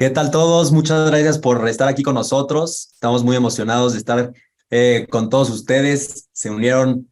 ¿Qué tal todos? Muchas gracias por estar aquí con nosotros. Estamos muy emocionados de estar con todos ustedes. Se unieron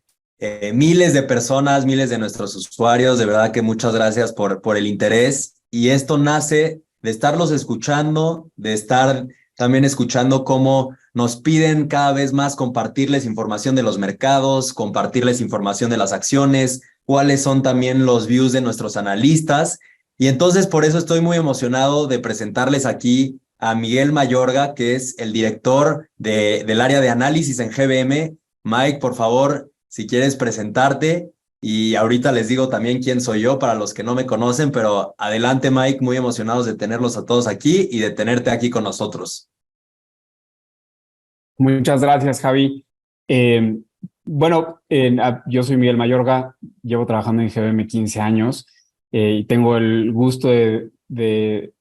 miles de personas, miles de nuestros usuarios. De verdad que muchas gracias por el interés. Y esto nace de estarlos escuchando, de estar también escuchando cómo nos piden cada vez más compartirles información de los mercados, compartirles información de las acciones, cuáles son también los views de nuestros analistas. Y entonces por eso estoy muy emocionado de presentarles aquí a Miguel Mayorga, que es el director del área de análisis en GBM. Mike, por favor, si quieres presentarte, y ahorita les digo también quién soy yo para los que no me conocen, pero adelante, Mike, muy emocionados de tenerlos a todos aquí y de tenerte aquí con nosotros. Muchas gracias, Javi. Eh, yo soy Miguel Mayorga, llevo trabajando en GBM 15 años y tengo el gusto de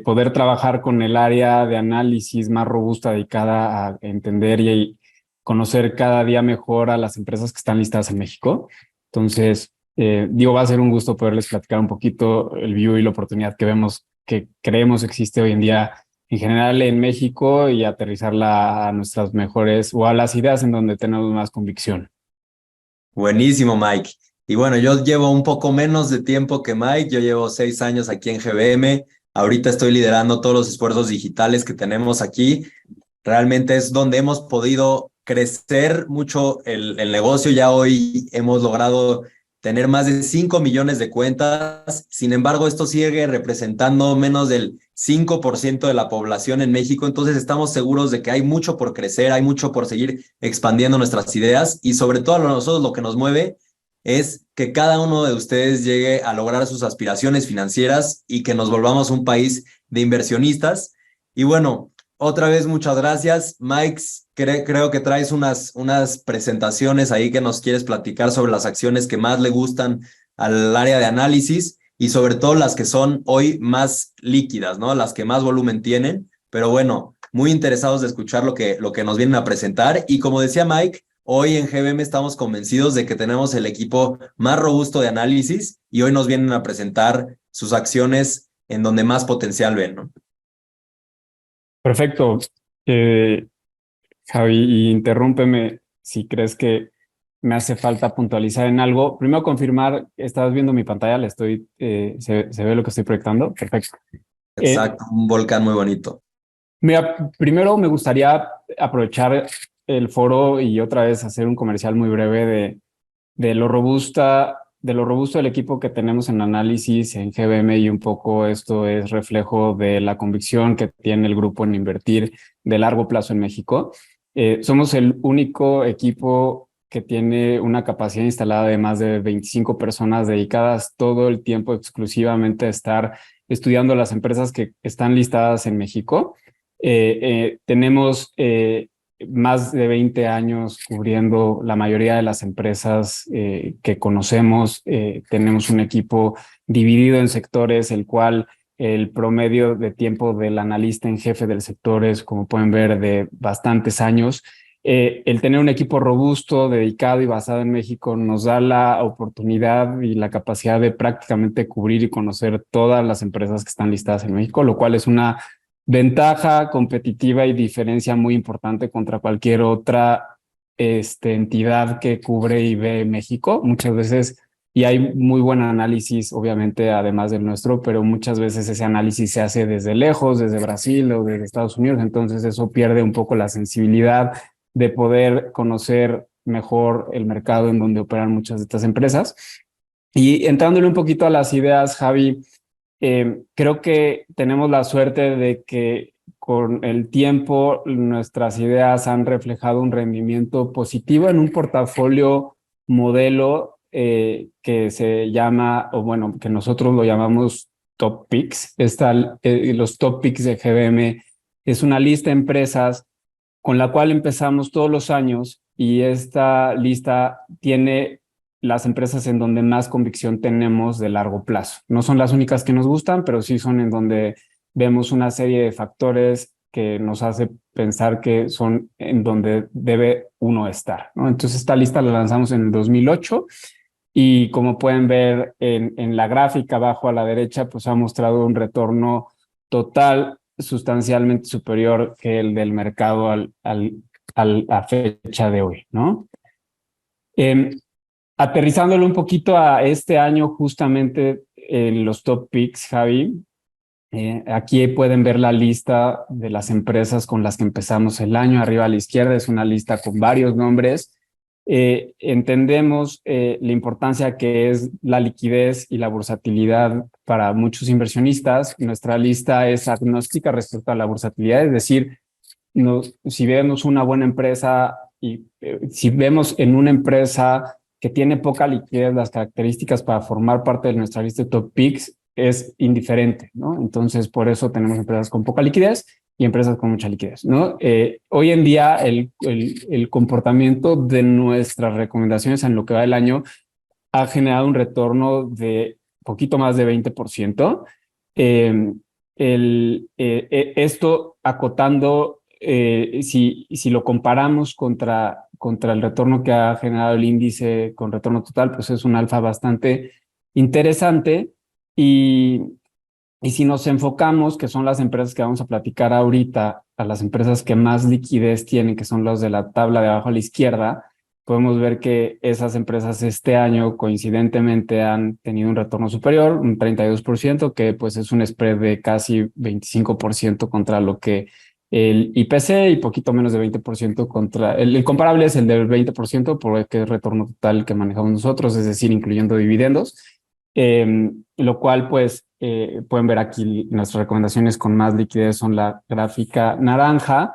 poder trabajar con el área de análisis más robusta dedicada a entender y conocer cada día mejor a las empresas que están listadas en México. Entonces, va a ser un gusto poderles platicar un poquito el view y la oportunidad que creemos existe hoy en día en general en México y aterrizarla a nuestras mejores o a las ideas en donde tenemos más convicción. Buenísimo, Mike. Y bueno, yo llevo un poco menos de tiempo que Mike. Yo llevo 6 años aquí en GBM. Ahorita estoy liderando todos los esfuerzos digitales que tenemos aquí. Realmente es donde hemos podido crecer mucho el negocio. Ya hoy hemos logrado tener más de 5 millones de cuentas. Sin embargo, esto sigue representando menos del 5% de la población en México. Entonces estamos seguros de que hay mucho por crecer, hay mucho por seguir expandiendo nuestras ideas y sobre todo a nosotros lo que nos mueve es que cada uno de ustedes llegue a lograr sus aspiraciones financieras y que nos volvamos un país de inversionistas. Y bueno, otra vez, muchas gracias. Mike, creo que traes unas presentaciones ahí que nos quieres platicar sobre las acciones que más le gustan al área de análisis y sobre todo las que son hoy más líquidas, ¿no? Las que más volumen tienen. Pero bueno, muy interesados de escuchar lo que nos vienen a presentar. Y como decía Mike, hoy en GBM estamos convencidos de que tenemos el equipo más robusto de análisis y hoy nos vienen a presentar sus acciones en donde más potencial ven, ¿no? Perfecto. Eh, Javi, y interrúmpeme si crees que me hace falta puntualizar en algo. Primero confirmar, estás viendo mi pantalla, se ve lo que estoy proyectando. Perfecto. Eh, Exacto, un volcán muy bonito. Mira, primero me gustaría aprovechar el foro y otra vez hacer un comercial muy breve de lo robusto del equipo que tenemos en análisis en GBM y un poco esto es reflejo de la convicción que tiene el grupo en invertir de largo plazo en México. Somos el único equipo que tiene una capacidad instalada de más de 25 personas dedicadas todo el tiempo exclusivamente a estar estudiando las empresas que están listadas en México. Tenemos más de 20 años cubriendo la mayoría de las empresas que conocemos. Tenemos un equipo dividido en sectores, el cual el promedio de tiempo del analista en jefe del sector es, como pueden ver, de bastantes años. El tener un equipo robusto, dedicado y basado en México nos da la oportunidad y la capacidad de prácticamente cubrir y conocer todas las empresas que están listadas en México, lo cual es una ventaja competitiva y diferencia muy importante contra cualquier otra entidad que cubre y ve México. Muchas veces, y hay muy buen análisis, obviamente, además del nuestro, pero muchas veces ese análisis se hace desde lejos, desde Brasil o desde Estados Unidos, entonces eso pierde un poco la sensibilidad de poder conocer mejor el mercado en donde operan muchas de estas empresas. Y entrándole un poquito a las ideas, Javi, creo que tenemos la suerte de que con el tiempo nuestras ideas han reflejado un rendimiento positivo en un portafolio modelo que se llama, o bueno, que nosotros lo llamamos Top Picks. Los Top Picks de GBM es una lista de empresas con la cual empezamos todos los años y esta lista tiene las empresas en donde más convicción tenemos de largo plazo. No son las únicas que nos gustan, pero sí son en donde vemos una serie de factores que nos hace pensar que son en donde debe uno estar, ¿no? Entonces esta lista la lanzamos en el 2008 y como pueden ver en la gráfica abajo a la derecha, pues ha mostrado un retorno total sustancialmente superior que el del mercado a fecha de hoy, ¿no? Aterrizándolo un poquito a este año, justamente en los top picks, Javi, aquí pueden ver la lista de las empresas con las que empezamos el año. Arriba a la izquierda es una lista con varios nombres. Entendemos la importancia que es la liquidez y la versatilidad para muchos inversionistas. Nuestra lista es agnóstica respecto a la versatilidad, es decir, si vemos una buena empresa y si vemos en una empresa que tiene poca liquidez las características para formar parte de nuestra lista de top picks, es indiferente, ¿no? Entonces, por eso tenemos empresas con poca liquidez y empresas con mucha liquidez, ¿no? Hoy en día, el comportamiento de nuestras recomendaciones en lo que va del año ha generado un retorno de poquito más de 20%. Esto acotando, si lo comparamos contra el retorno que ha generado el índice con retorno total, pues es un alfa bastante interesante. Y si nos enfocamos, que son las empresas que vamos a platicar ahorita, a las empresas que más liquidez tienen, que son las de la tabla de abajo a la izquierda, podemos ver que esas empresas este año coincidentemente han tenido un retorno superior, un 32%, que pues es un spread de casi 25% contra lo que el IPC y poquito menos de 20% contra... El comparable es el del 20% por el que es retorno total que manejamos nosotros, es decir, incluyendo dividendos. Lo cual pues pueden ver aquí nuestras recomendaciones con más liquidez son la gráfica naranja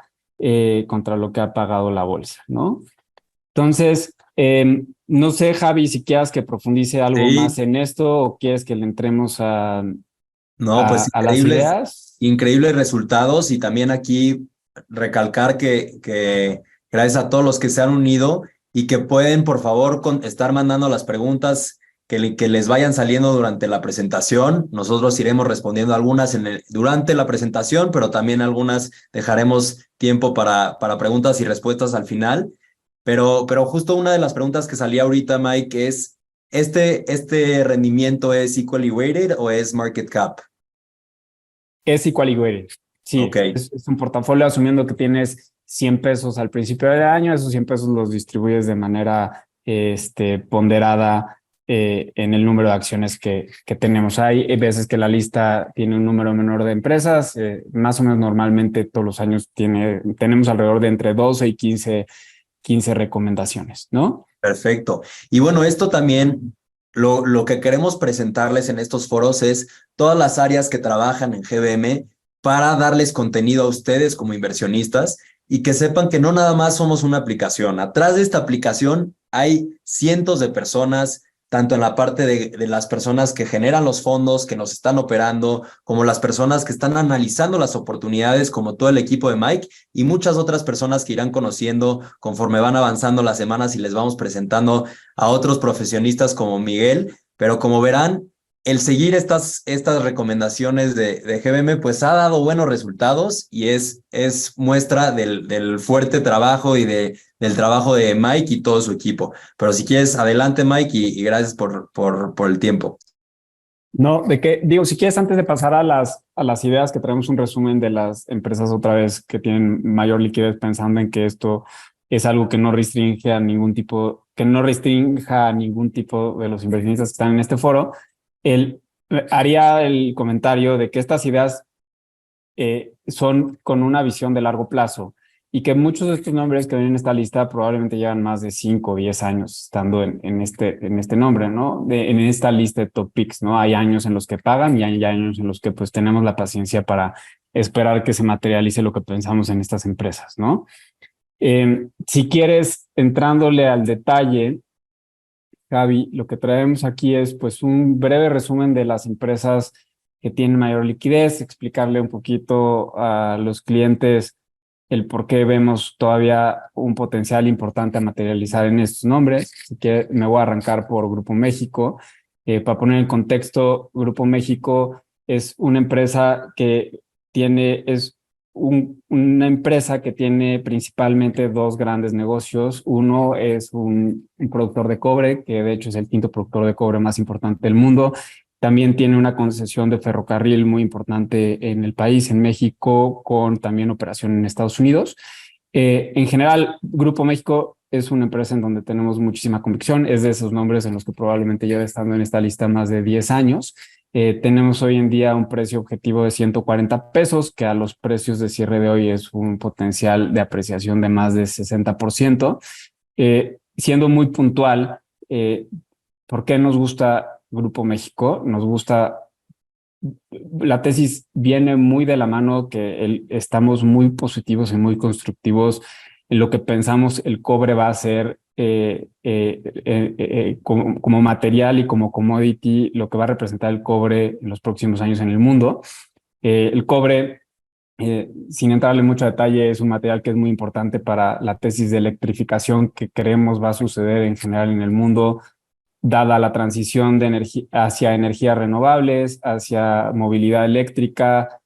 contra lo que ha pagado la bolsa, ¿no? Entonces, no sé, Javi, si quieras que profundice algo más Sí, en esto o quieres que le entremos no, pues a las increíbles, ideas. increíbles resultados y también aquí recalcar que gracias a todos los que se han unido y que pueden, por favor, estar mandando las preguntas que les vayan saliendo durante la presentación. Nosotros iremos respondiendo algunas durante la presentación, pero también algunas dejaremos tiempo para preguntas y respuestas al final. Pero justo una de las preguntas que salía ahorita, Mike, es, ¿este rendimiento es equally weighted o es market cap? Es equal weighted. Ok, Sí, es un portafolio asumiendo que tienes 100 pesos al principio del año, esos 100 pesos los distribuyes de manera ponderada en el número de acciones que tenemos. Hay veces que la lista tiene un número menor de empresas, más o menos normalmente todos los años tenemos alrededor de entre 12 y 15 recomendaciones, ¿no? perfecto. Y bueno, esto también, lo que queremos presentarles en estos foros es todas las áreas que trabajan en GBM para darles contenido a ustedes como inversionistas y que sepan que no nada más somos una aplicación. Atrás de esta aplicación hay cientos de personas, tanto en la parte de las personas que generan los fondos, que nos están operando, como las personas que están analizando las oportunidades, como todo el equipo de Mike y muchas otras personas que irán conociendo conforme van avanzando las semanas y les vamos presentando a otros profesionistas como Miguel. Pero como verán, el seguir estas recomendaciones de GBM pues ha dado buenos resultados y es muestra del fuerte trabajo y del trabajo de Mike y todo su equipo. Pero si quieres, adelante Mike y gracias por el tiempo. No, de qué, digo, si quieres, antes de pasar a las ideas, que traemos un resumen de las empresas otra vez que tienen mayor liquidez, pensando en que esto es algo que no restringe a ningún tipo, que no restrinja a ningún tipo de los inversionistas que están en este foro, haría el comentario de que estas ideas son con una visión de largo plazo y que muchos de estos nombres que ven en esta lista probablemente llevan más de 5 o 10 años estando en este nombre, ¿no? En esta lista de top picks, ¿no? Hay años en los que pagan y hay años en los que pues tenemos la paciencia para esperar que se materialice lo que pensamos en estas empresas, ¿no? Si quieres, entrándole al detalle, Javi, lo que traemos aquí es pues un breve resumen de las empresas que tienen mayor liquidez, explicarle un poquito a los clientes el por qué vemos todavía un potencial importante a materializar en estos nombres. Así que me voy a arrancar por Grupo México. Para poner en contexto, Grupo México es una empresa que es una empresa que tiene principalmente dos grandes negocios. Uno es un productor de cobre, que de hecho es el quinto productor de cobre más importante del mundo, También tiene una concesión de ferrocarril muy importante en el país, en México, con también operación en Estados Unidos. En general, Grupo México es una empresa en donde tenemos muchísima convicción. Es de esos nombres en los que probablemente lleve estando en esta lista más de 10 años. Tenemos hoy en día un precio objetivo de 140 pesos, que a los precios de cierre de hoy es un potencial de apreciación de más de 60%. Siendo muy puntual, ¿por qué nos gusta Grupo México? Nos gusta, la tesis viene muy de la mano que estamos muy positivos y muy constructivos en lo que pensamos el cobre va a ser como material y como commodity, lo que va a representar el cobre en los próximos años en el mundo. El cobre, sin entrarle mucho detalle, es un material que es muy importante para la tesis de electrificación que creemos va a suceder en general en el mundo, dada la transición de hacia energías renovables, hacia movilidad eléctrica,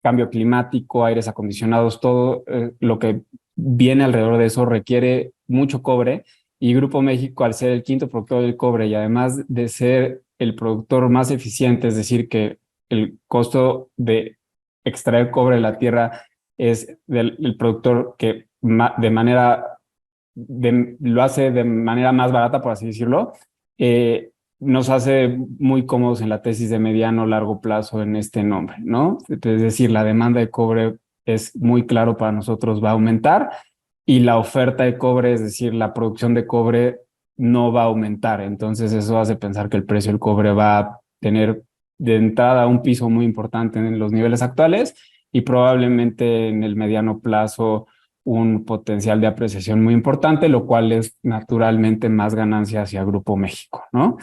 cambio climático, aires acondicionados, todo lo que viene alrededor de eso requiere mucho cobre, y Grupo México, al ser el quinto productor del cobre y además de ser el productor más eficiente, es decir, que el costo de extraer cobre de la tierra es el productor que lo hace de manera más barata, por así decirlo, nos hace muy cómodos en la tesis de mediano o largo plazo en este nombre, ¿no? Es decir, la demanda de cobre es muy claro para nosotros, va a aumentar, y la oferta de cobre, es decir, la producción de cobre no va a aumentar. Entonces eso hace pensar que el precio del cobre va a tener de entrada un piso muy importante en los niveles actuales y probablemente en el mediano plazo un potencial de apreciación muy importante, lo cual es naturalmente más ganancia hacia Grupo México, ¿no?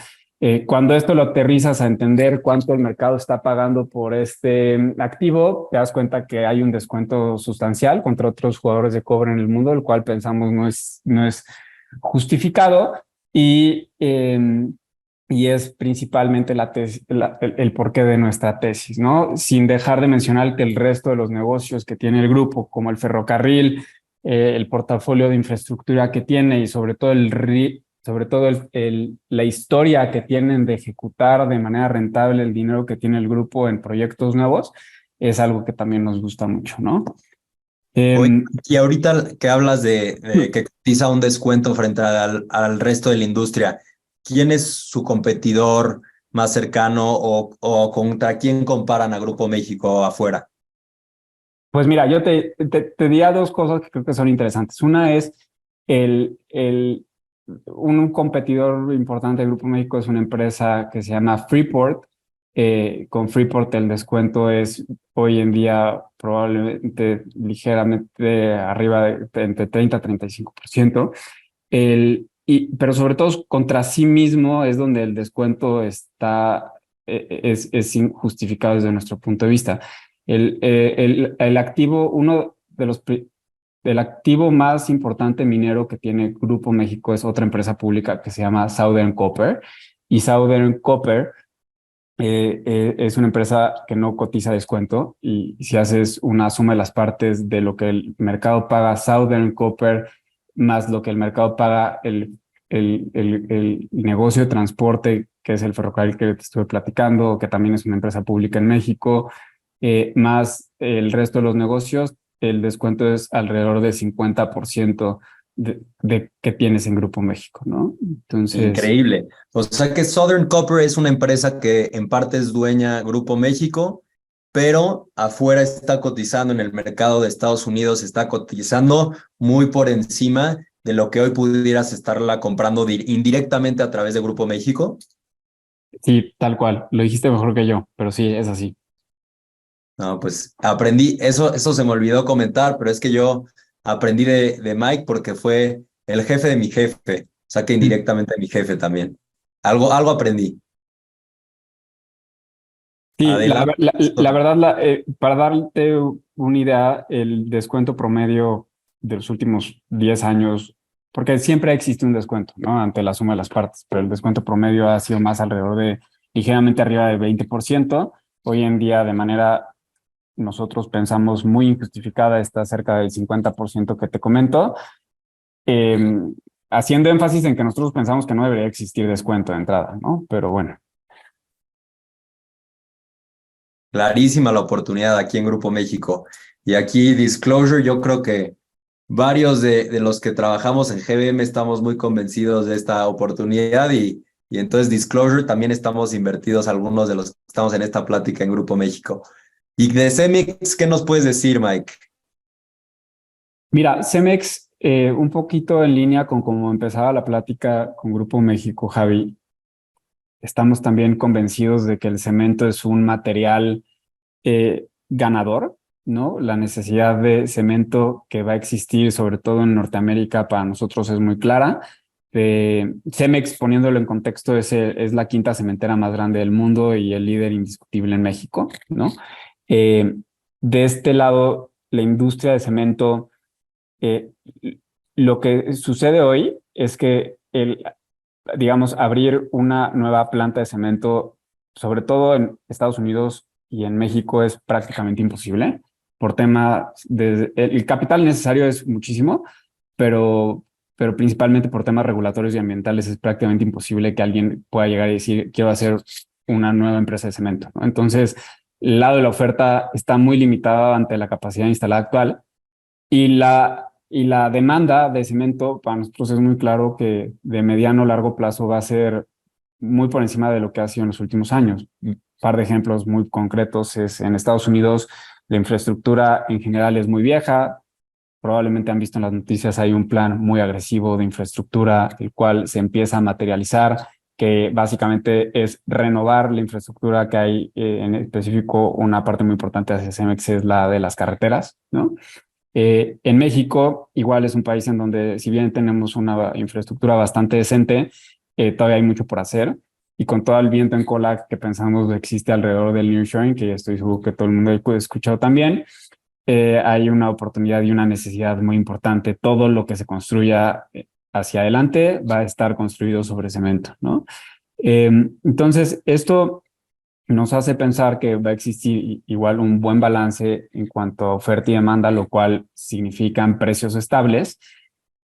Cuando esto lo aterrizas a entender cuánto el mercado está pagando por este activo, te das cuenta que hay un descuento sustancial contra otros jugadores de cobre en el mundo, el cual pensamos no es justificado, y, y es principalmente el porqué de nuestra tesis, ¿no? Sin dejar de mencionar que el resto de los negocios que tiene el grupo, como el ferrocarril, el portafolio de infraestructura que tiene y sobre todo la historia que tienen de ejecutar de manera rentable el dinero que tiene el grupo en proyectos nuevos, es algo que también nos gusta mucho, ¿no? Oye, y ahorita que hablas de que cotiza un descuento frente al resto de la industria, ¿quién es su competidor más cercano o contra quién comparan a Grupo México afuera? Pues mira, yo te diría dos cosas que creo que son interesantes. Una es un competidor importante del Grupo México es una empresa que se llama Freeport. Con Freeport el descuento es hoy en día probablemente ligeramente arriba de entre 30 y 35%. Pero sobre todo contra sí mismo es donde el descuento es injustificado desde nuestro punto de vista. El activo, el activo más importante minero que tiene Grupo México es otra empresa pública que se llama Southern Copper. Y Southern Copper es una empresa que no cotiza descuento, y si haces una suma de las partes de lo que el mercado paga Southern Copper más lo que el mercado paga el negocio de transporte, que es el ferrocarril que te estuve platicando, que también es una empresa pública en México, más el resto de los negocios, el descuento es alrededor del 50% de que tienes en Grupo México, ¿no? Entonces, Increíble. O sea que Southern Copper es una empresa que en parte es dueña Grupo México, pero afuera está cotizando en el mercado de Estados Unidos, está cotizando muy por encima de lo que hoy pudieras estarla comprando indirectamente a través de Grupo México. sí, tal cual, lo dijiste mejor que yo, pero sí, es así. No, pues aprendí, eso se me olvidó comentar, pero es que yo aprendí de Mike porque fue el jefe de mi jefe, o sea que indirectamente mi jefe también. Algo aprendí. Sí, Adelante. la verdad, para darte una idea, el descuento promedio de los últimos 10 años, porque siempre existe un descuento, ¿no? Ante la suma de las partes, pero el descuento promedio ha sido más alrededor de ligeramente arriba del 20%. Hoy en día, de manera, nosotros pensamos muy injustificada, está cerca del 50% que te comento, eh, haciendo énfasis en que nosotros pensamos que no debería existir descuento de entrada, ¿no? Pero bueno. Clarísima la oportunidad aquí en Grupo México. Y aquí, disclosure, yo creo que varios de los que trabajamos en GBM estamos muy convencidos de esta oportunidad y entonces, disclosure, también estamos invertidos algunos de los que estamos en esta plática en Grupo México. Y de Cemix, ¿qué nos puedes decir, Mike? Mira, Cemex, un poquito en línea con cómo empezaba la plática con Grupo México, Javi, estamos también convencidos de que el cemento es un material ganador, ¿no? La necesidad de cemento que va a existir, sobre todo en Norteamérica, para nosotros es muy clara. Cemex, poniéndolo en contexto, es la quinta cementera más grande del mundo y el líder indiscutible en México, ¿no? Eh, de este lado, la industria de cemento, eh, lo que sucede hoy es que digamos, abrir una nueva planta de cemento, sobre todo en Estados Unidos y en México, es prácticamente imposible por tema de el capital necesario es muchísimo, pero, pero principalmente por temas regulatorios y ambientales es prácticamente imposible que alguien pueda llegar y decir, quiero hacer una nueva empresa de cemento, ¿no? Entonces, el lado de la oferta está muy limitado ante la capacidad instalada actual y la demanda de cemento para nosotros es muy claro que de mediano a largo plazo va a ser muy por encima de lo que ha sido en los últimos años. Un par de ejemplos muy concretos es en Estados Unidos la infraestructura en general es muy vieja. Probablemente han visto en las noticias hay un plan muy agresivo de infraestructura, el cual se empieza a materializar, que básicamente es renovar la infraestructura que hay, en específico una parte muy importante de CEMEX es la de las carreteras, ¿no? En México, igual es un país en donde, si bien tenemos una infraestructura bastante decente, todavía hay mucho por hacer. Y con todo el viento en cola que pensamos existe alrededor del nearshoring, que estoy seguro que todo el mundo ha escuchado también, hay una oportunidad y una necesidad muy importante. Todo lo que se construya hacia adelante va a estar construido sobre cemento, ¿no? Entonces, esto nos hace pensar que va a existir igual un buen balance en cuanto a oferta y demanda, lo cual significan precios estables.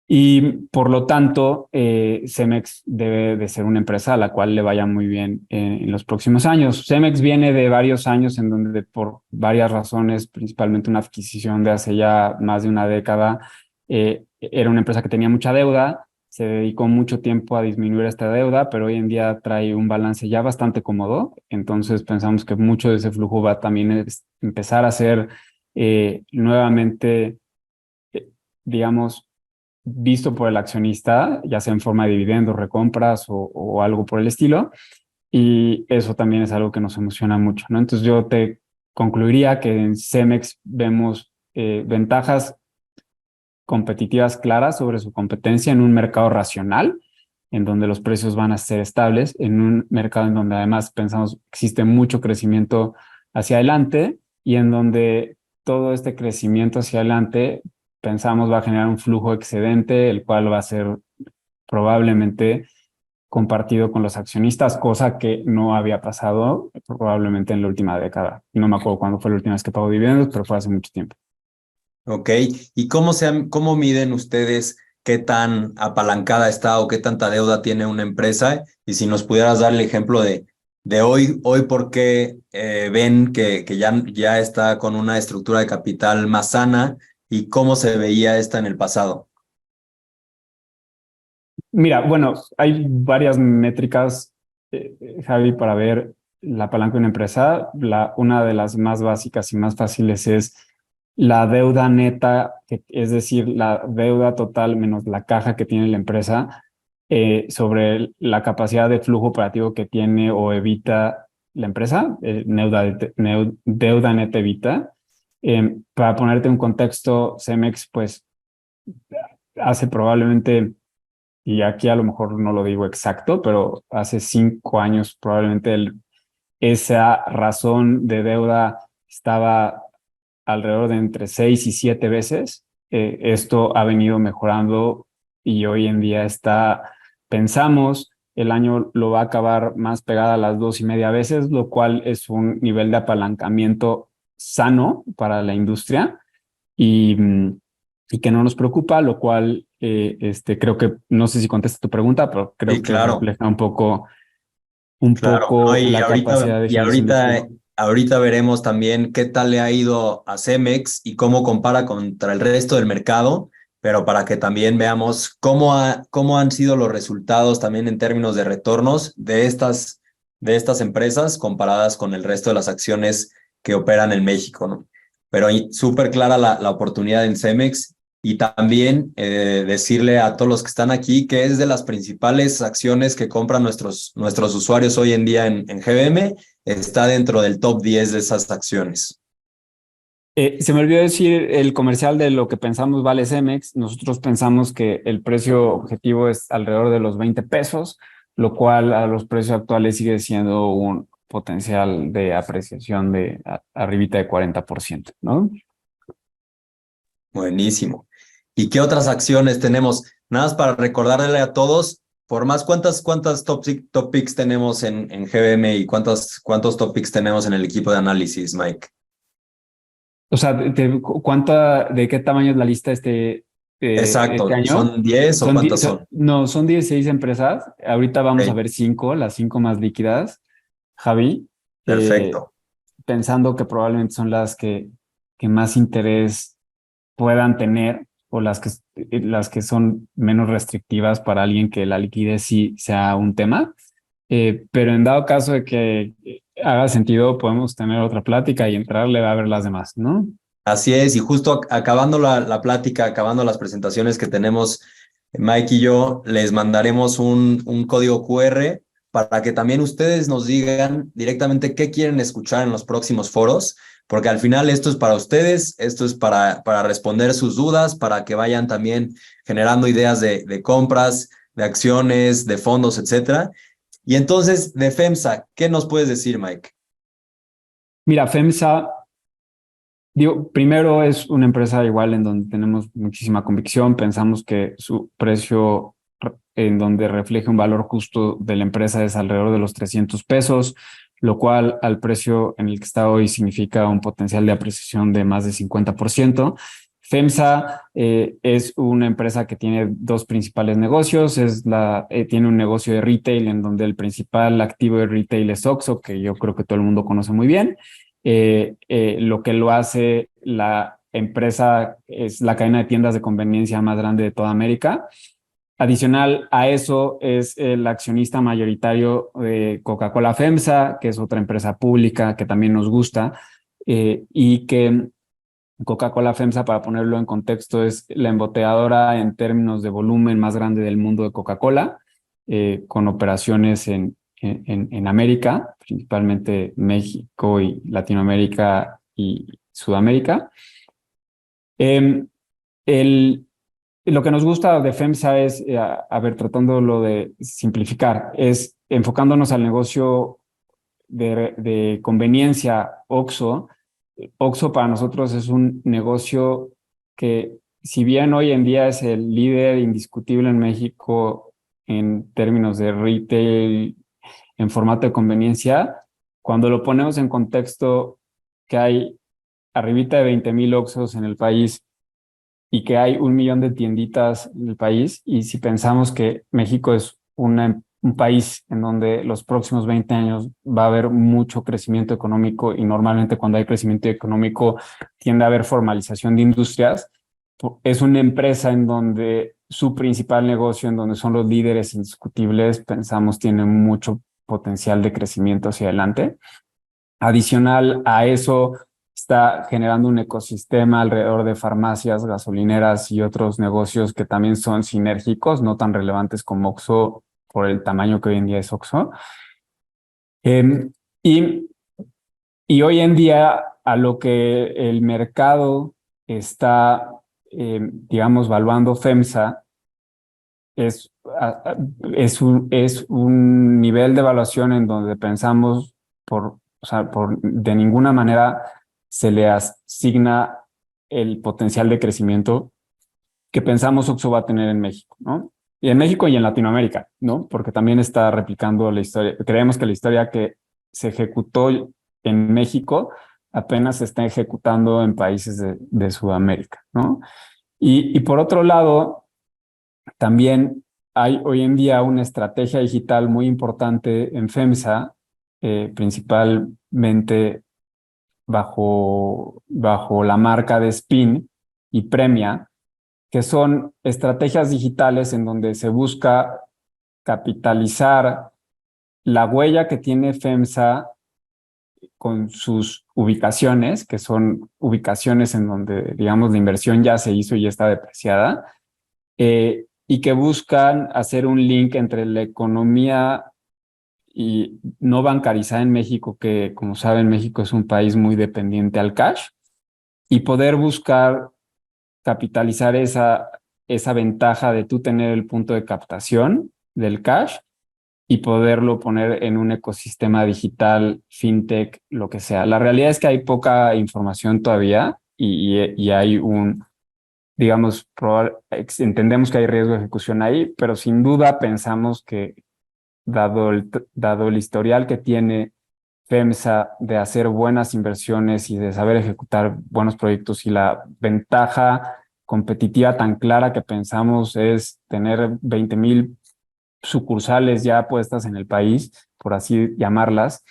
Y por lo tanto, Cemex debe de ser una empresa a la cual le vaya muy bien en los próximos años. Cemex viene de varios años en donde por varias razones, principalmente una adquisición de hace ya más de una década, era una empresa que tenía mucha deuda, se dedicó mucho tiempo a disminuir esta deuda, pero hoy en día trae un balance ya bastante cómodo. Entonces pensamos que mucho de ese flujo va también a empezar a ser nuevamente, digamos, visto por el accionista, ya sea en forma de dividendos, recompras o algo por el estilo. Y eso también es algo que nos emociona mucho, ¿no? Entonces yo te concluiría que en Cemex vemos ventajas competitivas claras sobre su competencia en un mercado racional, en donde los precios van a ser estables, en un mercado en donde además pensamos existe mucho crecimiento hacia adelante y en donde todo este crecimiento hacia adelante pensamos va a generar un flujo excedente, el cual va a ser probablemente compartido con los accionistas, cosa que no había pasado probablemente en la última década. No me acuerdo cuándo fue la última vez que pagó dividendos, pero fue hace mucho tiempo. Ok, ¿y cómo miden ustedes qué tan apalancada está o qué tanta deuda tiene una empresa? Y si nos pudieras dar el ejemplo de hoy por qué ven que ya está con una estructura de capital más sana y cómo se veía esta en el pasado. Mira, bueno, hay varias métricas, Javi, para ver la palanca de una empresa. Una de las más básicas y más fáciles es la deuda neta, es decir, la deuda total menos la caja que tiene la empresa, sobre la capacidad de flujo operativo que tiene o evita la empresa, deuda neta evita. Para ponerte un contexto, Cemex, pues hace probablemente, y aquí a lo mejor no lo digo exacto, pero hace 5 años probablemente esa razón de deuda estaba alrededor de entre 6 y 7 veces. Esto ha venido mejorando y hoy en día pensamos, el año lo va a acabar más pegada a las 2.5 veces, lo cual es un nivel de apalancamiento sano para la industria y, y que no nos preocupa, lo cual creo que, no sé si contesta tu pregunta, pero Sí, creo que claro, refleja un claro. No, poco la capacidad de y generación de ahorita flujo. Ahorita veremos también qué tal le ha ido a Cemex y cómo compara contra el resto del mercado, pero para que también veamos cómo han sido los resultados también en términos de retornos de estas empresas comparadas con el resto de las acciones que operan en México, ¿no? Pero súper clara la oportunidad en Cemex y también decirle a todos los que están aquí que es de las principales acciones que compran nuestros usuarios hoy en día en GBM. Está dentro del top 10 de esas acciones. Se me olvidó decir el comercial de lo que pensamos vale Cemex. Nosotros pensamos que el precio objetivo es alrededor de los 20 pesos, lo cual a los precios actuales sigue siendo un potencial de apreciación de arribita de 40%, ¿no? Buenísimo. ¿Y qué otras acciones tenemos? Nada más para recordarle a todos, por más cuántas top picks tenemos en GBM y cuántos top picks tenemos en el equipo de análisis, Mike. O sea, ¿de qué tamaño es la lista este Exacto, año? ¿son 10 o cuántas son? No, son 16 empresas. Ahorita vamos a Ok, ver 5, las 5 más líquidas, Javi, perfecto. pensando que probablemente son que más interés puedan tener o las que son menos restrictivas para alguien que la liquidez sí sea un tema. Pero en dado caso de que haga sentido, podemos tener otra plática y entrarle a ver las demás, ¿no? Así es, y justo acabando la plática, acabando las presentaciones que tenemos, Mike y yo, les mandaremos un código QR para que también ustedes nos digan directamente qué quieren escuchar en los próximos foros, porque al final esto es para ustedes, esto es para responder sus dudas, para que vayan también generando ideas de compras, de acciones, de fondos, etcétera. Y entonces, de FEMSA, ¿qué nos puedes decir, Mike? Mira, FEMSA, digo, primero es una empresa igual en donde tenemos muchísima convicción, pensamos que su precio en donde refleja un valor justo de la empresa es alrededor de los 300 pesos, lo cual al precio en el que está hoy significa un potencial de apreciación de más de 50%. FEMSA es una empresa que tiene dos principales negocios. Tiene un negocio de retail en donde el principal activo de retail es Oxxo, que yo creo que todo el mundo conoce muy bien. Lo que lo hace la empresa es la cadena de tiendas de conveniencia más grande de toda América. Adicional a eso es el accionista mayoritario de Coca-Cola FEMSA, que es otra empresa pública que también nos gusta, y que Coca-Cola FEMSA, para ponerlo en contexto, es la embotelladora en términos de volumen más grande del mundo de Coca-Cola, con operaciones en América, principalmente México y Latinoamérica y Sudamérica. Eh, el, lo que nos gusta de FEMSA es, tratándolo de simplificar, es enfocándonos al negocio de conveniencia Oxxo. Oxxo para nosotros es un negocio que, si bien hoy en día es el líder indiscutible en México en términos de retail en formato de conveniencia, cuando lo ponemos en contexto que hay arribita de 20,000 Oxxos en el país y que hay 1 millón de tienditas en el país, y si pensamos que México es un país en donde los próximos 20 años va a haber mucho crecimiento económico y normalmente cuando hay crecimiento económico tiende a haber formalización de industrias, es una empresa en donde su principal negocio, en donde son los líderes indiscutibles, pensamos tiene mucho potencial de crecimiento hacia adelante. Adicional a eso, está generando un ecosistema alrededor de farmacias, gasolineras y otros negocios que también son sinérgicos, no tan relevantes como Oxxo por el tamaño que hoy en día es Oxxo. Eh, y, y hoy en día a lo que el mercado está, digamos, valuando FEMSA es, es un nivel de evaluación en donde pensamos de ninguna manera se le asigna el potencial de crecimiento que pensamos Oxxo va a tener en México, ¿no? Y en México y en Latinoamérica, ¿no? Porque también está replicando la historia. Creemos que la historia que se ejecutó en México apenas se está ejecutando en países de Sudamérica, ¿no? Y por otro lado, también hay hoy en día una estrategia digital muy importante en FEMSA, principalmente bajo la marca de Spin y Premia, que son estrategias digitales en donde se busca capitalizar la huella que tiene FEMSA con sus ubicaciones, que son ubicaciones en donde, digamos, la inversión ya se hizo y ya está depreciada, y que buscan hacer un link entre la economía y no bancarizada en México, que como saben, México es un país muy dependiente al cash, y poder buscar capitalizar esa ventaja de tú tener el punto de captación del cash y poderlo poner en un ecosistema digital, fintech, lo que sea. La realidad es que hay poca información todavía y hay digamos, entendemos que hay riesgo de ejecución ahí, pero sin duda pensamos que dado el historial que tiene FEMSA de hacer buenas inversiones y de saber ejecutar buenos proyectos y la ventaja competitiva tan clara que pensamos es tener 20,000 sucursales ya puestas en el país, por así llamarlas,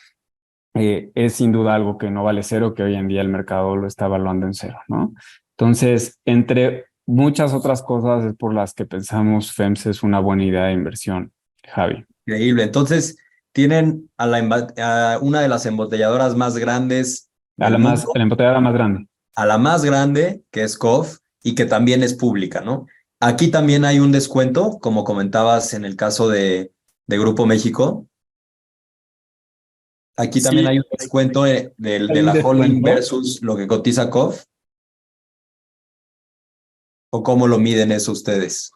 es sin duda algo que no vale cero, que hoy en día el mercado lo está evaluando en cero, ¿no? Entonces, entre muchas otras cosas es por las que pensamos FEMSA es una buena idea de inversión, Javi. Increíble. Entonces, tienen a una de las embotelladoras más grandes del mundo, La embotelladora más grande. a la más grande, que es COF, y que también es pública, ¿no? Aquí también hay un descuento, como comentabas en el caso de Grupo México. Aquí también Sí, hay un descuento hay de un la holding descuento. versus lo que cotiza COF, o cómo lo miden eso ustedes.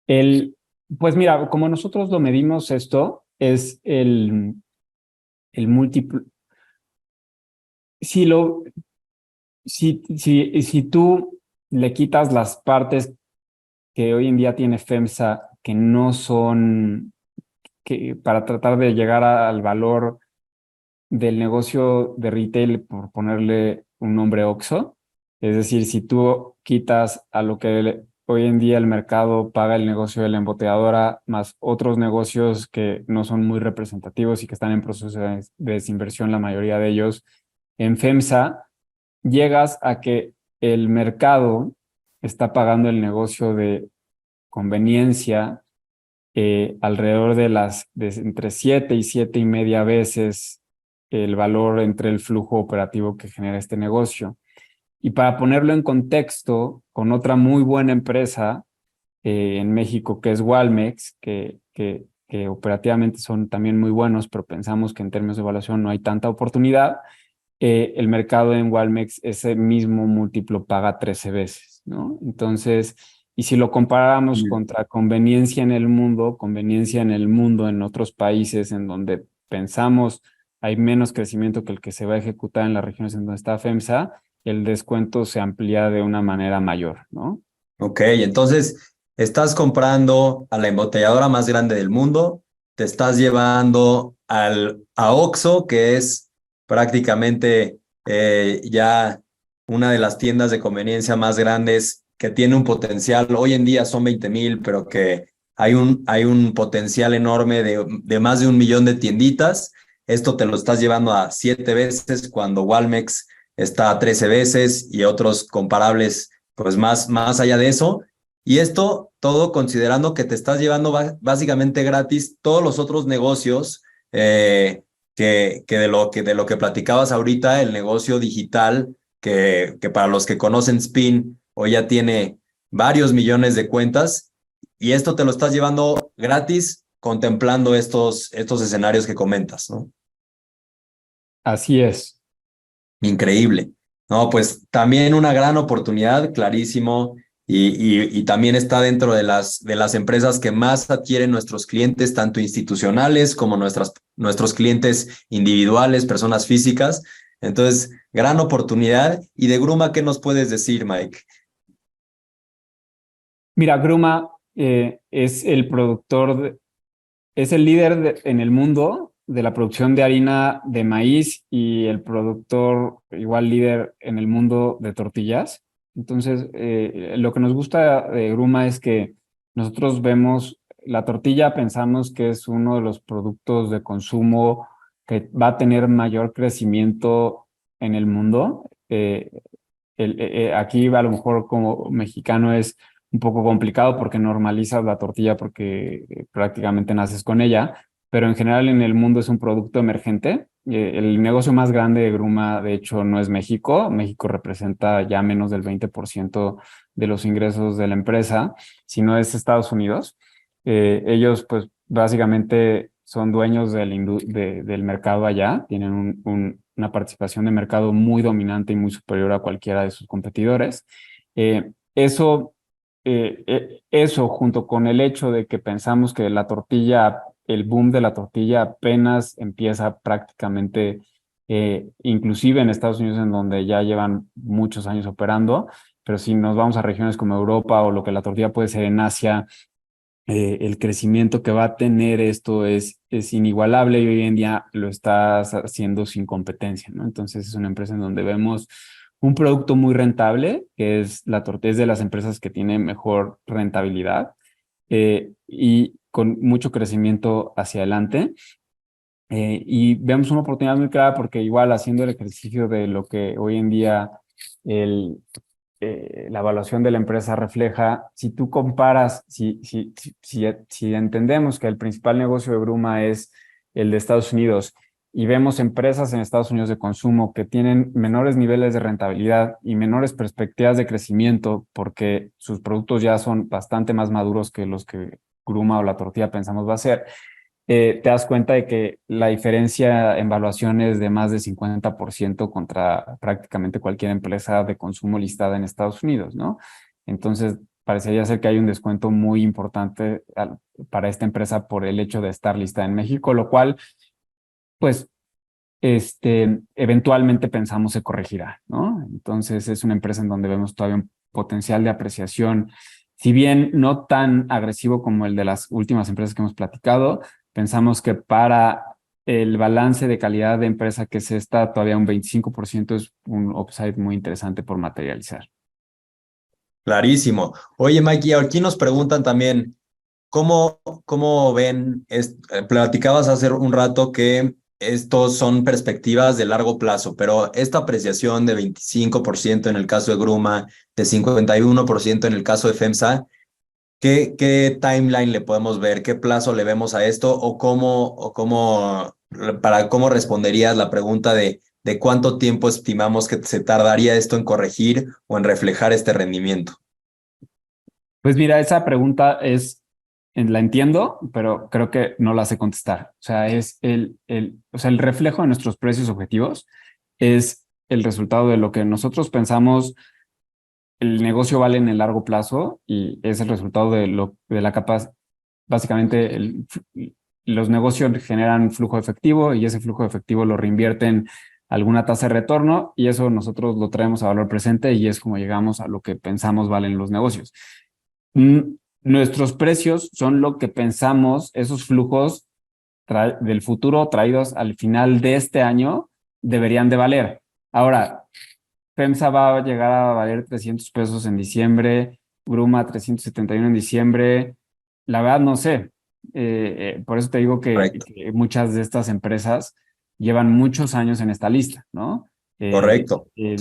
El, pues mira, como nosotros lo medimos esto, es el múltiplo. Si, lo, si tú le quitas las partes que hoy en día tiene FEMSA, que no son, que para tratar de llegar al valor del negocio de retail, por ponerle un nombre OXXO, es decir, si tú quitas a lo que hoy en día el mercado paga el negocio de la embotelladora, más otros negocios que no son muy representativos y que están en proceso de desinversión, la mayoría de ellos, en FEMSA, llegas a que el mercado está pagando el negocio de conveniencia alrededor de entre 7 y 7.5 veces el valor entre el flujo operativo que genera este negocio. Y para ponerlo en contexto, con otra muy buena empresa en México, que es Walmex, que operativamente son también muy buenos, pero pensamos que en términos de evaluación no hay tanta oportunidad, el mercado en Walmex ese mismo múltiplo paga 13 veces, ¿no? Entonces, y si lo comparamos contra conveniencia en el mundo, en otros países en donde pensamos hay menos crecimiento que el que se va a ejecutar en las regiones en donde está FEMSA, el descuento se amplía de una manera mayor, ¿no? Ok, entonces estás comprando a la embotelladora más grande del mundo, te estás llevando a OXXO, que es prácticamente ya una de las tiendas de conveniencia más grandes que tiene un potencial. Hoy en día son 20,000, pero que hay un potencial enorme de más de 1 millón de tienditas. Esto te lo estás llevando a 7 veces cuando Walmex está a 13 veces y otros comparables pues más allá de eso. Y esto todo considerando que te estás llevando básicamente gratis todos los otros negocios que de lo que platicabas ahorita, el negocio digital, que para los que conocen Spin, hoy ya tiene varios millones de cuentas, y esto te lo estás llevando gratis contemplando estos escenarios que comentas, ¿no? Así es. Increíble. No, pues también una gran oportunidad, clarísimo, y también está dentro de las empresas que más adquieren nuestros clientes, tanto institucionales como nuestros clientes individuales, personas físicas. Entonces, gran oportunidad. Y de Gruma, ¿qué nos puedes decir, Mike? Mira, Gruma es el es el líder en el mundo de la producción de harina de maíz y el productor igual líder en el mundo de tortillas. Entonces, lo que nos gusta de Gruma es que nosotros vemos la tortilla, pensamos que es uno de los productos de consumo que va a tener mayor crecimiento en el mundo. Aquí a lo mejor como mexicano es un poco complicado porque normalizas la tortilla porque prácticamente naces con ella, pero en general en el mundo es un producto emergente. El negocio más grande de Gruma, de hecho, no es México. México representa ya menos del 20% de los ingresos de la empresa, sino es Estados Unidos. Ellos, pues, básicamente son dueños del mercado allá, tienen una participación de mercado muy dominante y muy superior a cualquiera de sus competidores. Eso junto con el hecho de que pensamos que la tortilla, el boom de la tortilla apenas empieza prácticamente, inclusive en Estados Unidos, en donde ya llevan muchos años operando, pero si nos vamos a regiones como Europa o lo que la tortilla puede ser en Asia, el crecimiento que va a tener esto es inigualable y hoy en día lo estás haciendo sin competencia, ¿no? Entonces es una empresa en donde vemos un producto muy rentable, que es la tortilla, es de las empresas que tiene mejor rentabilidad y con mucho crecimiento hacia adelante. Y vemos una oportunidad muy clara porque igual haciendo el ejercicio de lo que hoy en día el, la evaluación de la empresa refleja, si tú comparas, si entendemos que el principal negocio de Gruma es el de Estados Unidos y vemos empresas en Estados Unidos de consumo que tienen menores niveles de rentabilidad y menores perspectivas de crecimiento porque sus productos ya son bastante más maduros que los que Gruma o la tortilla pensamos va a ser, te das cuenta de que la diferencia en valuación es de más de 50% contra prácticamente cualquier empresa de consumo listada en Estados Unidos, ¿no? Entonces, parecería ser que hay un descuento muy importante para esta empresa por el hecho de estar listada en México, lo cual, pues, eventualmente pensamos se corregirá, ¿no? Entonces, es una empresa en donde vemos todavía un potencial de apreciación, si bien no tan agresivo como el de las últimas empresas que hemos platicado. Pensamos que para el balance de calidad de empresa que es esta, todavía un 25% es un upside muy interesante por materializar. Clarísimo. Oye, Mikey, aquí nos preguntan también, ¿cómo ven? Platicabas hace un rato que estos son perspectivas de largo plazo, pero esta apreciación de 25% en el caso de Gruma, de 51% en el caso de FEMSA, ¿qué timeline le podemos ver? ¿Qué plazo le vemos a esto? Para cómo responderías la pregunta de cuánto tiempo estimamos que se tardaría esto en corregir o en reflejar este rendimiento? Pues mira, esa pregunta la entiendo, pero creo que no la sé contestar. O sea, o sea, el reflejo de nuestros precios objetivos es el resultado de lo que nosotros pensamos el negocio vale en el largo plazo y es el resultado de la capacidad. Básicamente, los negocios generan flujo de efectivo y ese flujo de efectivo lo reinvierten alguna tasa de retorno y eso nosotros lo traemos a valor presente y es como llegamos a lo que pensamos valen los negocios. Nuestros precios son lo que pensamos, esos flujos del futuro traídos al final de este año deberían de valer. Ahora, FEMSA va a llegar a valer 300 pesos en diciembre, Gruma 371 en diciembre. La verdad no sé. Por eso te digo Correcto, que muchas de estas empresas llevan muchos años en esta lista, ¿no? Eh, correcto. el,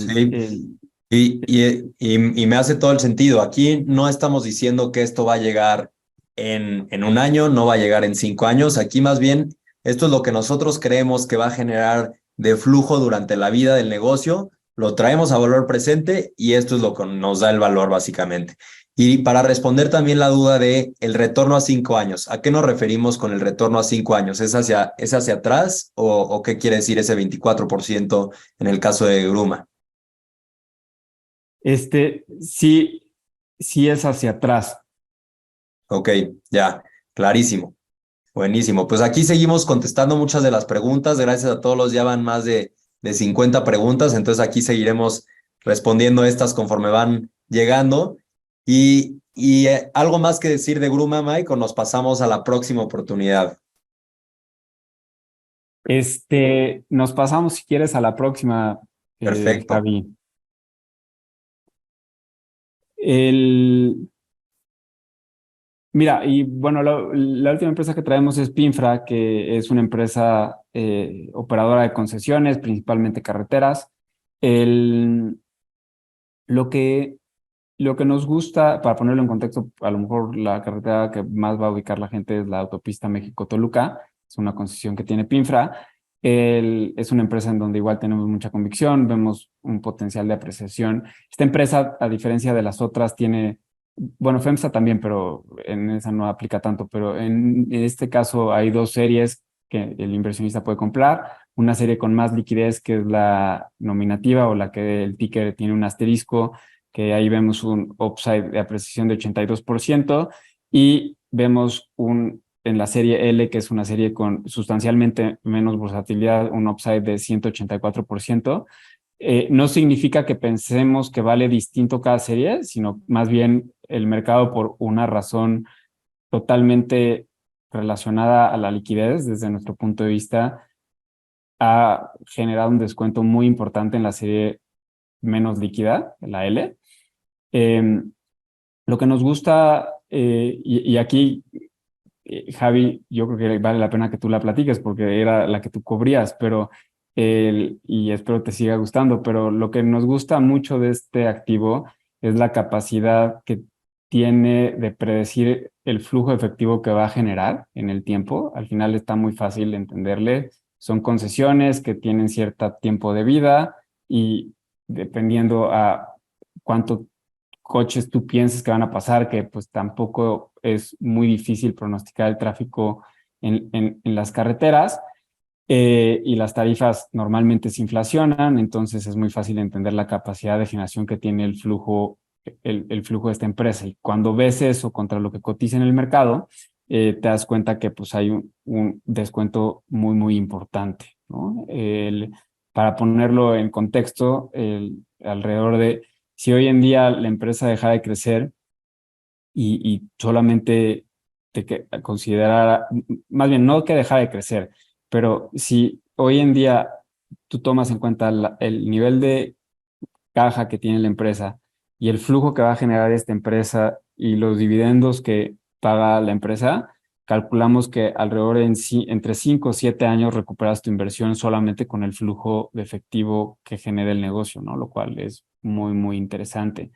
Sí. el, Y me hace todo el sentido. Aquí no estamos diciendo que esto va a llegar en un año, no va a llegar en 5 años. Aquí más bien, esto es lo que nosotros creemos que va a generar de flujo durante la vida del negocio. Lo traemos a valor presente y esto es lo que nos da el valor básicamente. Y para responder también la duda de el retorno a 5 años, ¿a qué nos referimos con el retorno a 5 años? ¿Es hacia atrás o qué quiere decir ese 24% en el caso de Gruma? sí, sí es hacia atrás. Ok, ya, clarísimo. Buenísimo. Pues aquí seguimos contestando muchas de las preguntas. Gracias a todos los, ya van más de 50 preguntas. Entonces aquí seguiremos respondiendo estas conforme van llegando. Y algo más que decir de Gruma, Mike, o nos pasamos a la próxima oportunidad. Nos pasamos, si quieres, a la próxima, Perfecto. Javi. El, Mira, y bueno, la última empresa que traemos es Pinfra, que es una empresa operadora de concesiones, principalmente carreteras. El, lo que, lo que nos gusta, para ponerlo en contexto, a lo mejor la carretera que más va a ubicar la gente es la autopista México-Toluca, es una concesión que tiene Pinfra. Es una empresa en donde igual tenemos mucha convicción, vemos un potencial de apreciación. Esta empresa, a diferencia de las otras, tiene, bueno, FEMSA también, pero en esa no aplica tanto, pero en este caso hay dos series que el inversionista puede comprar. Una serie con más liquidez, que es la nominativa o la que el ticker tiene un asterisco, que ahí vemos un upside de apreciación de 82%, y vemos en la serie L, que es una serie con sustancialmente menos versatilidad, un upside de 184%. No significa que pensemos que vale distinto cada serie, sino más bien el mercado, por una razón totalmente relacionada a la liquidez, desde nuestro punto de vista, ha generado un descuento muy importante en la serie menos líquida, la L. Eh, lo que nos gusta, y aquí, Javi, yo creo que vale la pena que tú la platiques porque era la que tú cubrías, pero y espero te siga gustando, pero lo que nos gusta mucho de este activo es la capacidad que tiene de predecir el flujo efectivo que va a generar en el tiempo. Al final está muy fácil entenderle. Son concesiones que tienen cierto tiempo de vida, y dependiendo a cuánto coches tú piensas que van a pasar, que pues tampoco es muy difícil pronosticar el tráfico en las carreteras, y las tarifas normalmente se inflacionan, entonces es muy fácil entender la capacidad de generación que tiene el flujo de esta empresa. Y cuando ves eso contra lo que cotiza en el mercado, te das cuenta que pues hay un descuento muy, muy importante, ¿no? Para ponerlo en contexto, alrededor de, si hoy en día la empresa deja de crecer y solamente considerara, más bien no que deja de crecer, pero si hoy en día tú tomas en cuenta el nivel de caja que tiene la empresa y el flujo que va a generar esta empresa y los dividendos que paga la empresa, calculamos que alrededor entre 5 o 7 años recuperas tu inversión solamente con el flujo de efectivo que genera el negocio, ¿no? Lo cual es muy, muy interesante.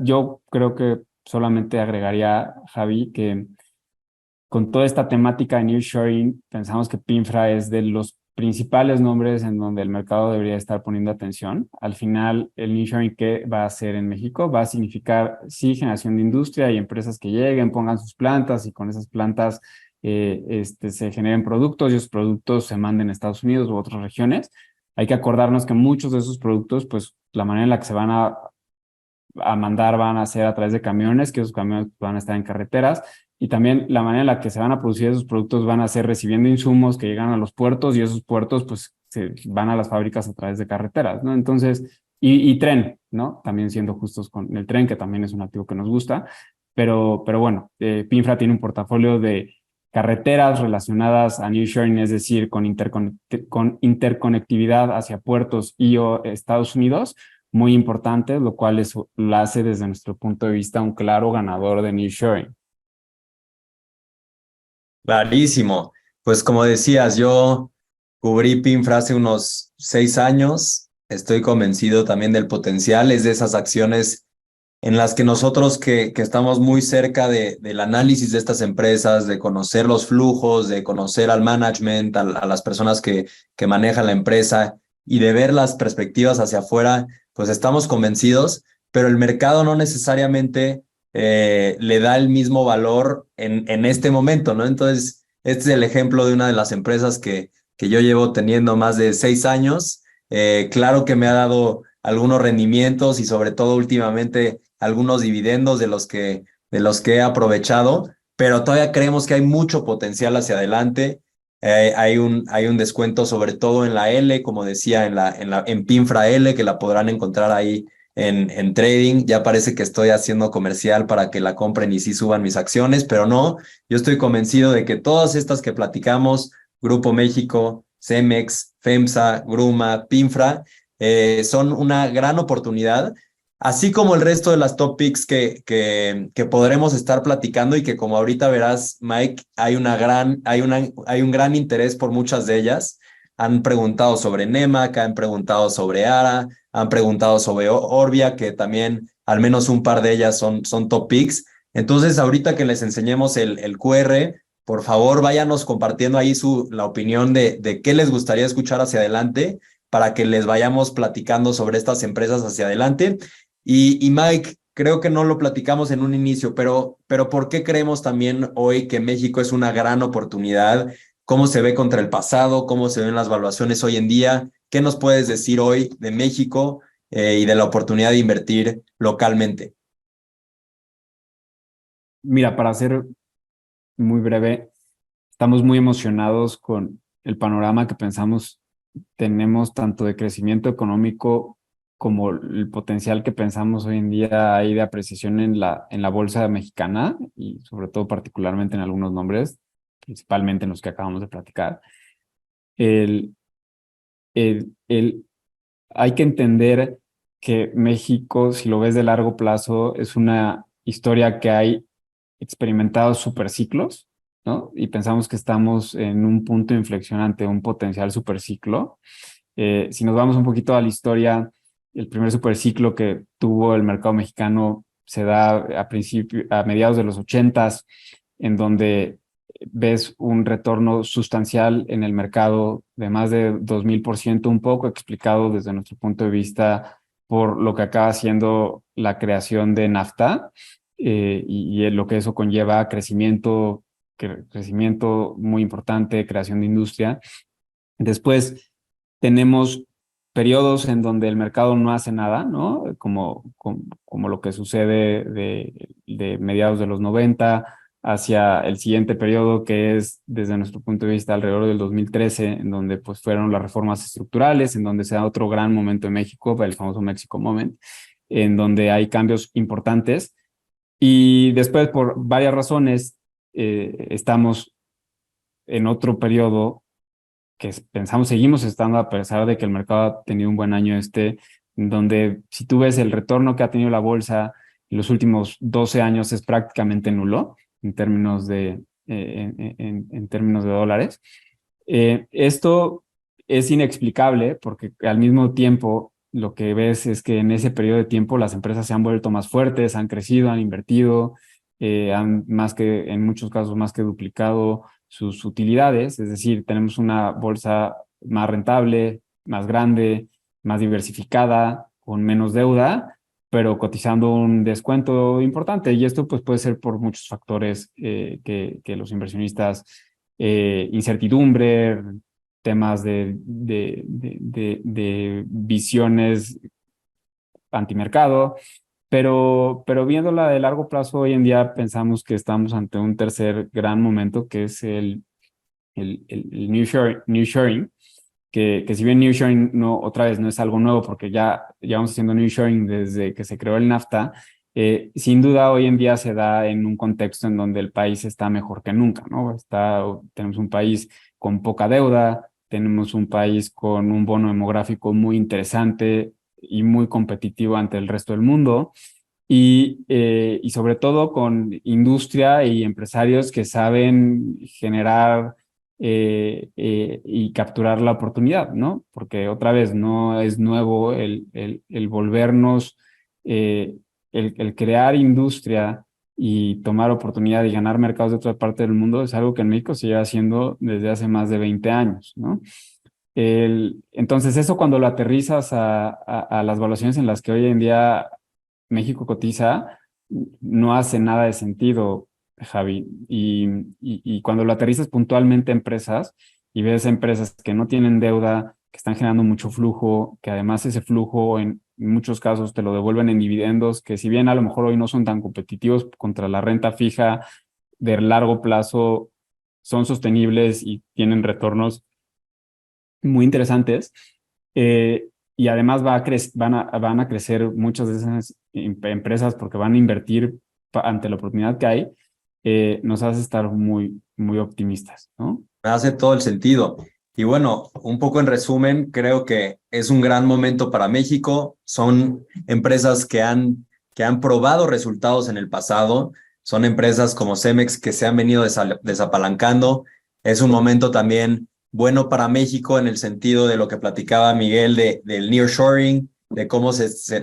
Yo creo que solamente agregaría, Javi, que con toda esta temática de nearshoring, pensamos que Pinfra es de los principales nombres en donde el mercado debería estar poniendo atención. Al final, el nearshoring, ¿qué va a hacer en México? Va a significar, sí, generación de industria y empresas que lleguen, pongan sus plantas, y con esas plantas se generen productos, y esos productos se manden a Estados Unidos u otras regiones. Hay que acordarnos que muchos de esos productos, pues la manera en la que se van a mandar van a ser a través de camiones, que esos camiones van a estar en carreteras, y también la manera en la que se van a producir esos productos van a ser recibiendo insumos que llegan a los puertos, y esos puertos pues se van a las fábricas a través de carreteras, ¿no? Entonces, y tren, ¿no? También siendo justos con el tren, que también es un activo que nos gusta, pero bueno, Pinfra tiene un portafolio de carreteras relacionadas a nearshoring, es decir, con interconectividad hacia puertos y o Estados Unidos, muy importante, lo cual lo hace desde nuestro punto de vista un claro ganador de nearshoring. Clarísimo. Pues como decías, yo cubrí Pinfra hace unos 6 años. Estoy convencido también del potencial. Es de esas acciones en las que nosotros que estamos muy cerca del análisis de estas empresas, de conocer los flujos, de conocer al management, a las personas que manejan la empresa, y de ver las perspectivas hacia afuera, pues estamos convencidos, pero el mercado no necesariamente le da el mismo valor en este momento, ¿no? Entonces, este es el ejemplo de una de las empresas que yo llevo teniendo más de 6 años. Claro que me ha dado algunos rendimientos y sobre todo últimamente algunos dividendos de los que he aprovechado, pero todavía creemos que hay mucho potencial hacia adelante. Hay un descuento sobre todo en la L, como decía, en Pinfra L, que la podrán encontrar ahí en trading. Ya parece que estoy haciendo comercial para que la compren y sí suban mis acciones, pero no, yo estoy convencido de que todas estas que platicamos, Grupo México, Cemex, FEMSA, Gruma, Pinfra, son una gran oportunidad. así como el resto de las top picks que podremos estar platicando y que como ahorita verás, Mike, hay un gran interés por muchas de ellas. Han preguntado sobre Nemac, han preguntado sobre ARA, han preguntado sobre Orbia, que también al menos un par de ellas son top picks. Entonces, ahorita que les enseñemos el QR, por favor, váyanos compartiendo ahí la opinión de qué les gustaría escuchar hacia adelante para que les vayamos platicando sobre estas empresas hacia adelante. Y Mike, creo que no lo platicamos en un inicio, pero ¿por qué creemos también hoy que México es una gran oportunidad? ¿Cómo se ve contra el pasado? ¿Cómo se ven las valuaciones hoy en día? ¿Qué nos puedes decir hoy de México y de la oportunidad de invertir localmente? Mira, para ser muy breve, estamos muy emocionados con el panorama que pensamos tenemos tanto de crecimiento económico como el potencial que pensamos hoy en día hay de apreciación en la bolsa mexicana y sobre todo particularmente en algunos nombres, principalmente en los que acabamos de platicar. El, el, hay que entender que México, si lo ves de largo plazo, es una historia que hay experimentado superciclos, ¿no? Y pensamos que estamos en un punto de inflexión ante un potencial superciclo. Si nos vamos un poquito a la historia, el primer superciclo que tuvo el mercado mexicano se da a mediados de los 80s, en donde ves un retorno sustancial en el mercado de más de 2000%, un poco explicado desde nuestro punto de vista por lo que acaba siendo la creación de NAFTA y lo que eso conlleva crecimiento muy importante, creación de industria. Después tenemos periodos en donde el mercado no hace nada, ¿no? Como lo que sucede de mediados de los 90 hacia el siguiente periodo, que es desde nuestro punto de vista alrededor del 2013, en donde pues fueron las reformas estructurales, en donde se da otro gran momento en México, el famoso Mexico Moment, en donde hay cambios importantes. Y después, por varias razones, estamos en otro periodo que pensamos, seguimos estando a pesar de que el mercado ha tenido un buen año donde si tú ves el retorno que ha tenido la bolsa en los últimos 12 años es prácticamente nulo en términos en términos de dólares. Esto es inexplicable porque al mismo tiempo lo que ves es que en ese periodo de tiempo las empresas se han vuelto más fuertes, han crecido, han invertido, en muchos casos más que duplicado sus utilidades, es decir, tenemos una bolsa más rentable, más grande, más diversificada, con menos deuda, pero cotizando un descuento importante. Y esto pues, puede ser por muchos factores que los inversionistas, incertidumbre, temas de visiones antimercado, pero viéndola de largo plazo, hoy en día pensamos que estamos ante un tercer gran momento, que es el nearshoring, que si bien nearshoring no, otra vez no es algo nuevo, porque ya llevamos haciendo nearshoring desde que se creó el NAFTA, sin duda hoy en día se da en un contexto en donde el país está mejor que nunca, ¿no? Tenemos un país con poca deuda, tenemos un país con un bono demográfico muy interesante y muy competitivo ante el resto del mundo y sobre todo con industria y empresarios que saben generar y capturar la oportunidad, ¿no? Porque otra vez no es nuevo el volvernos, eh, el crear industria y tomar oportunidad y ganar mercados de otra parte del mundo es algo que en México se lleva haciendo desde hace más de 20 años, ¿no? Entonces eso cuando lo aterrizas a las valuaciones en las que hoy en día México cotiza, no hace nada de sentido, Javi. Y cuando lo aterrizas puntualmente a empresas y ves empresas que no tienen deuda, que están generando mucho flujo, que además ese flujo en muchos casos te lo devuelven en dividendos, que si bien a lo mejor hoy no son tan competitivos contra la renta fija de largo plazo, son sostenibles y tienen retornos muy interesantes. Y además van a crecer muchas de esas empresas porque van a invertir ante la oportunidad que hay, nos hace estar muy, muy optimistas, ¿no? Me hace todo el sentido. Y bueno, un poco en resumen, creo que es un gran momento para México. Son empresas que han probado resultados en el pasado. Son empresas como Cemex que se han venido desapalancando. Es un momento también bueno para México en el sentido de lo que platicaba Miguel del nearshoring, de cómo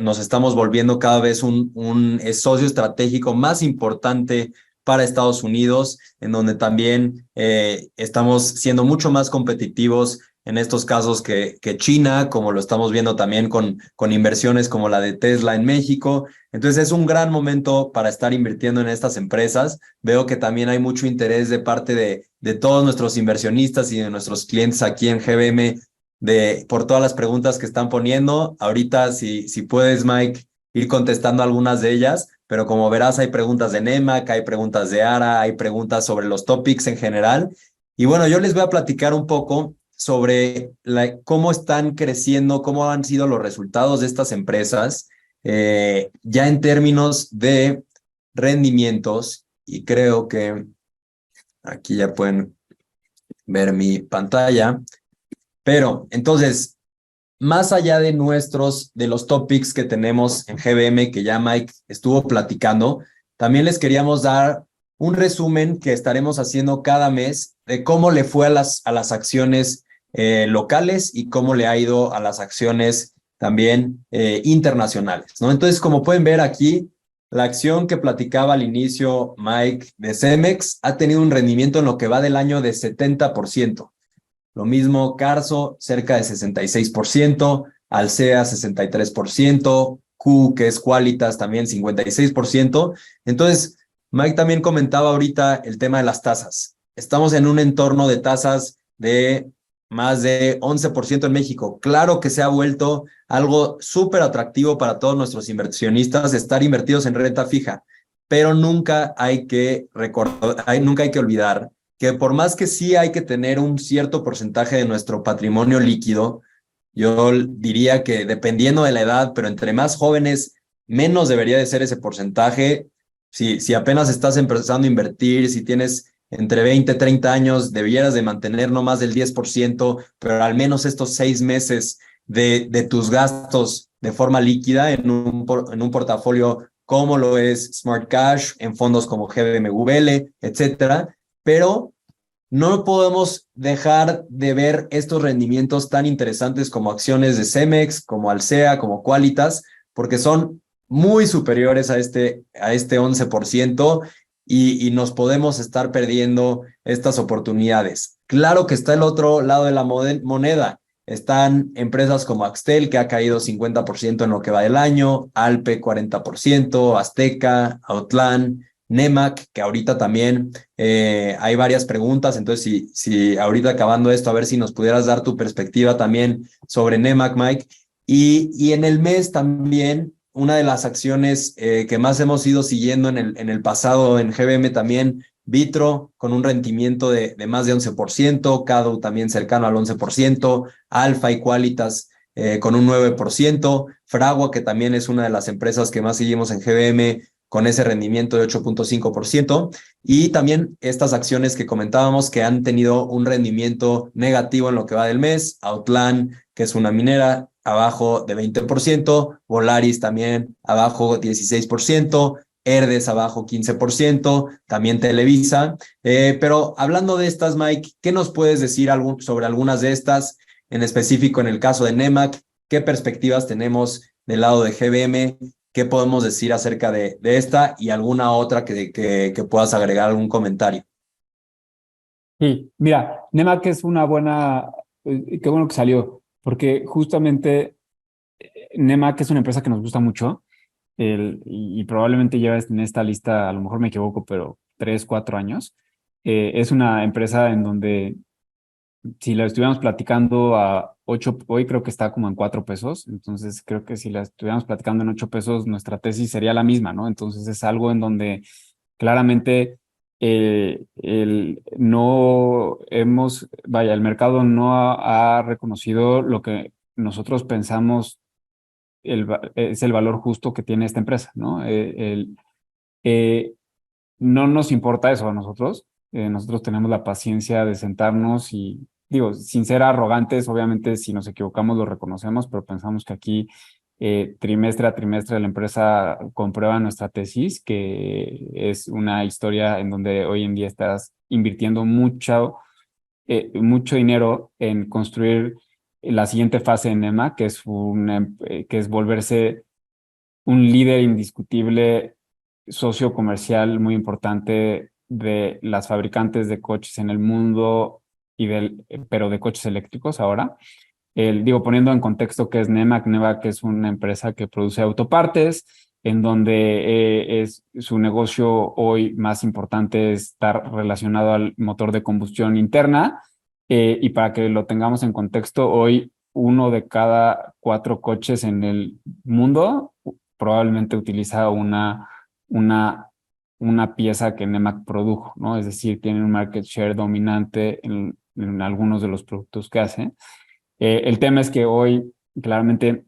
nos estamos volviendo cada vez un socio estratégico más importante para Estados Unidos, en donde también estamos siendo mucho más competitivos en estos casos que China, como lo estamos viendo también con inversiones como la de Tesla en México. Entonces es un gran momento para estar invirtiendo en estas empresas. Veo que también hay mucho interés de parte de todos nuestros inversionistas y de nuestros clientes aquí en GBM por todas las preguntas que están poniendo. Ahorita, si puedes, Mike, ir contestando algunas de ellas, pero como verás, hay preguntas de NEMAC, hay preguntas de ARA, hay preguntas sobre los topics en general. Y bueno, yo les voy a platicar un poco sobre cómo están creciendo, cómo han sido los resultados de estas empresas, ya en términos de rendimientos, y creo que aquí ya pueden ver mi pantalla. Pero entonces, más allá de de los topics que tenemos en GBM, que ya Mike estuvo platicando, también les queríamos dar un resumen que estaremos haciendo cada mes de cómo le fue a las acciones locales y cómo le ha ido a las acciones también internacionales, ¿no? Entonces, como pueden ver aquí, la acción que platicaba al inicio Mike de Cemex ha tenido un rendimiento en lo que va del año de 70%. Lo mismo Carso, cerca de 66%, Alsea 63%, Q, que es Qualitas, también 56%. Entonces, Mike también comentaba ahorita el tema de las tasas. Estamos en un entorno de tasas de más de 11% en México. Claro que se ha vuelto algo súper atractivo para todos nuestros inversionistas estar invertidos en renta fija, pero nunca hay que nunca hay que olvidar que por más que sí hay que tener un cierto porcentaje de nuestro patrimonio líquido, yo diría que dependiendo de la edad, pero entre más jóvenes, menos debería de ser ese porcentaje. Si apenas estás empezando a invertir, si tienes entre 20 y 30 años, debieras de mantener no más del 10%, pero al menos estos 6 meses de tus gastos de forma líquida en un portafolio como lo es Smart Cash, en fondos como GBMWL, etcétera, pero no podemos dejar de ver estos rendimientos tan interesantes como acciones de Cemex, como Alsea, como Qualitas, porque son muy superiores a este 11% y nos podemos estar perdiendo estas oportunidades. Claro que está el otro lado de la moneda. Están empresas como Axtel, que ha caído 50% en lo que va del año, Alpe 40%, Azteca, Outland, NEMAC, que ahorita también hay varias preguntas. Entonces, si ahorita acabando esto, a ver si nos pudieras dar tu perspectiva también sobre NEMAC, Mike. Y en el mes también, una de las acciones que más hemos ido siguiendo en el pasado en GBM también, Vitro con un rendimiento de más de 11%, Cado también cercano al 11%, Alfa y Qualitas con un 9%, Fragua, que también es una de las empresas que más seguimos en GBM, con ese rendimiento de 8.5%, y también estas acciones que comentábamos que han tenido un rendimiento negativo en lo que va del mes, Outland, que es una minera, abajo de 20%, Volaris también abajo 16%, Herdes abajo 15%, también Televisa. Pero hablando de estas, Mike, ¿qué nos puedes decir sobre algunas de estas? En específico, en el caso de NEMAC, ¿qué perspectivas tenemos del lado de GBM? ¿Qué podemos decir acerca de esta y alguna otra que puedas agregar algún comentario? Sí, mira, NEMAC es una buena, qué bueno que salió, porque justamente NEMAC es una empresa que nos gusta mucho y probablemente lleva en esta lista, a lo mejor me equivoco, pero 3, 4 años. Es una empresa en donde si la estuviéramos platicando a 8, hoy creo que está como en 4 pesos, entonces creo que si la estuviéramos platicando en 8 pesos, nuestra tesis sería la misma, ¿no? Entonces es algo en donde claramente no hemos, vaya, el mercado no ha reconocido lo que nosotros pensamos es el valor justo que tiene esta empresa, ¿no? Eh, no nos importa eso a nosotros. Nosotros tenemos la paciencia de sentarnos y digo, sin ser arrogantes, obviamente si nos equivocamos lo reconocemos, pero pensamos que aquí trimestre a trimestre la empresa comprueba nuestra tesis, que es una historia en donde hoy en día estás invirtiendo mucho dinero en construir la siguiente fase en NEMA, que es volverse un líder indiscutible, socio comercial muy importante de las fabricantes de coches en el mundo, pero de coches eléctricos ahora. Digo, poniendo en contexto que es Nemak, Nemak es una empresa que produce autopartes, en donde su negocio hoy más importante es estar relacionado al motor de combustión interna. Y para que lo tengamos en contexto, hoy 1 de cada 4 coches en el mundo probablemente utiliza una, una pieza que Nemak produjo, ¿no? Es decir, tiene un market share dominante en algunos de los productos que hace. El tema es que hoy, claramente,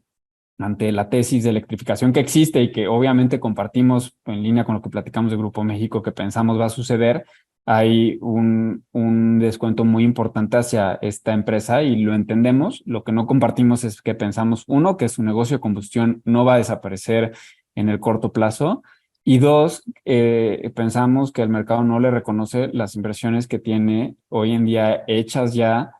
ante la tesis de electrificación que existe y que obviamente compartimos en línea con lo que platicamos de Grupo México, que pensamos va a suceder, hay un descuento muy importante hacia esta empresa y lo entendemos. Lo que no compartimos es que pensamos, uno, que su negocio de combustión no va a desaparecer en el corto plazo. Y dos, pensamos que el mercado no le reconoce las inversiones que tiene hoy en día hechas ya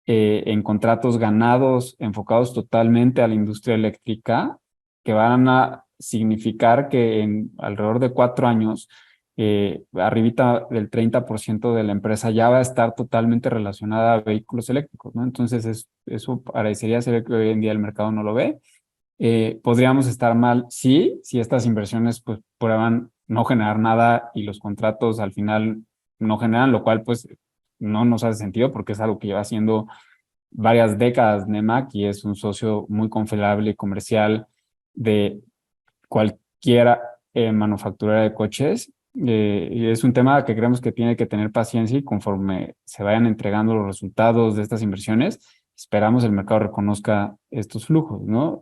en contratos ganados, enfocados totalmente a la industria eléctrica, que van a significar que en alrededor de 4 años, arribita del 30% de la empresa ya va a estar totalmente relacionada a vehículos eléctricos, ¿no? Entonces, eso parecería ser que hoy en día el mercado no lo ve. Podríamos estar mal, sí, si estas inversiones pues prueban no generar nada y los contratos al final no generan, lo cual pues no nos hace sentido porque es algo que lleva haciendo varias décadas Nemak y es un socio muy confiable y comercial de cualquier manufacturera de coches. Y es un tema que creemos que tiene que tener paciencia y conforme se vayan entregando los resultados de estas inversiones, esperamos el mercado reconozca estos flujos, ¿no?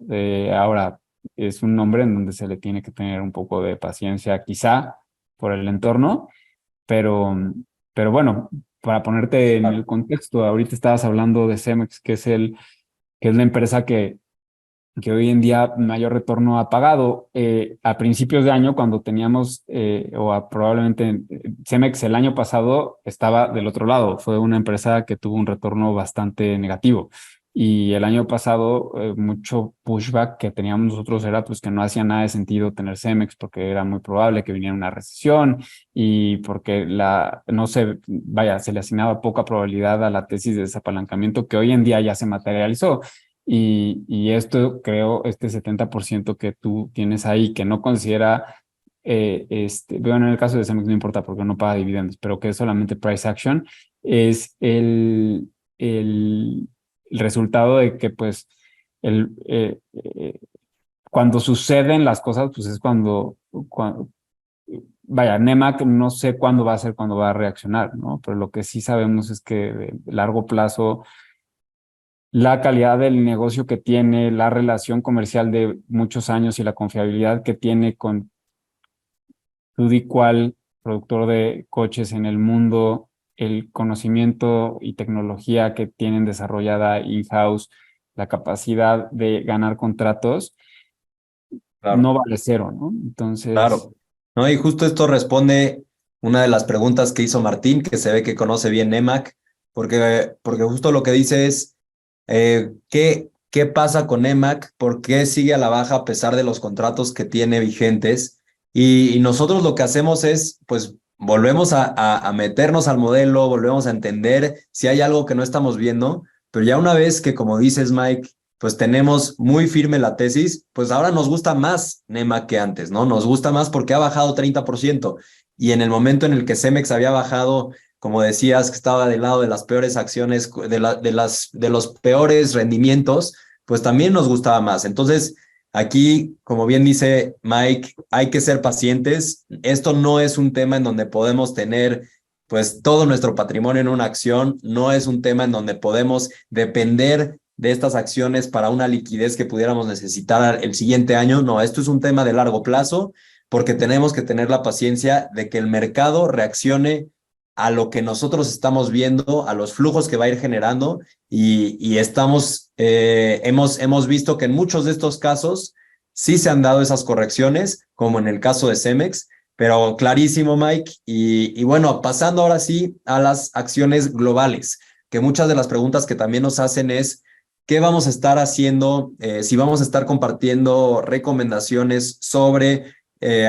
Ahora, es un nombre en donde se le tiene que tener un poco de paciencia, quizá por el entorno, pero, pero bueno, para ponerte en el contexto, ahorita estabas hablando de Cemex, que es la empresa que hoy en día mayor retorno ha pagado. A principios de año, cuando teníamos, probablemente Cemex el año pasado estaba del otro lado, fue una empresa que tuvo un retorno bastante negativo. Y el año pasado, mucho pushback que teníamos nosotros era pues que no hacía nada de sentido tener Cemex porque era muy probable que viniera una recesión y porque no se, vaya, se le asignaba poca probabilidad a la tesis de desapalancamiento que hoy en día ya se materializó. Y esto, creo, este 70% que tú tienes ahí, que no considera, bueno, en el caso de Cemex no importa porque no paga dividendos, pero que es solamente price action, es el resultado de que, pues, cuando suceden las cosas, pues es cuando vaya, Nemak no sé cuándo va a ser, cuándo va a reaccionar, ¿no? Pero lo que sí sabemos es que de largo plazo la calidad del negocio que tiene, la relación comercial de muchos años y la confiabilidad que tiene con tú y cual productor de coches en el mundo, el conocimiento y tecnología que tienen desarrollada in-house, la capacidad de ganar contratos, Claro. no vale cero, ¿no? Entonces, Claro. No, y justo esto responde una de las preguntas que hizo Martín, que se ve que conoce bien Nemak, porque justo lo que dice es, ¿qué pasa con Nemak? ¿Por qué sigue a la baja a pesar de los contratos que tiene vigentes? Y nosotros lo que hacemos es, pues, volvemos a meternos al modelo, volvemos a entender si hay algo que no estamos viendo, pero ya una vez que, como dices, Mike, pues tenemos muy firme la tesis, pues ahora nos gusta más Nemak que antes, ¿no? Nos gusta más porque ha bajado 30% y en el momento en el que Cemex había bajado, como decías, que estaba del lado de las peores acciones, de los peores rendimientos, pues también nos gustaba más. Entonces, aquí, como bien dice Mike, hay que ser pacientes. Esto no es un tema en donde podemos tener pues todo nuestro patrimonio en una acción, no es un tema en donde podemos depender de estas acciones para una liquidez que pudiéramos necesitar el siguiente año. No, esto es un tema de largo plazo porque tenemos que tener la paciencia de que el mercado reaccione a lo que nosotros estamos viendo, a los flujos que va a ir generando y hemos visto que en muchos de estos casos sí se han dado esas correcciones, como en el caso de Cemex, pero clarísimo, Mike. Y bueno, pasando ahora sí a las acciones globales, que muchas de las preguntas que también nos hacen es, ¿qué vamos a estar haciendo? Si vamos a estar compartiendo recomendaciones sobre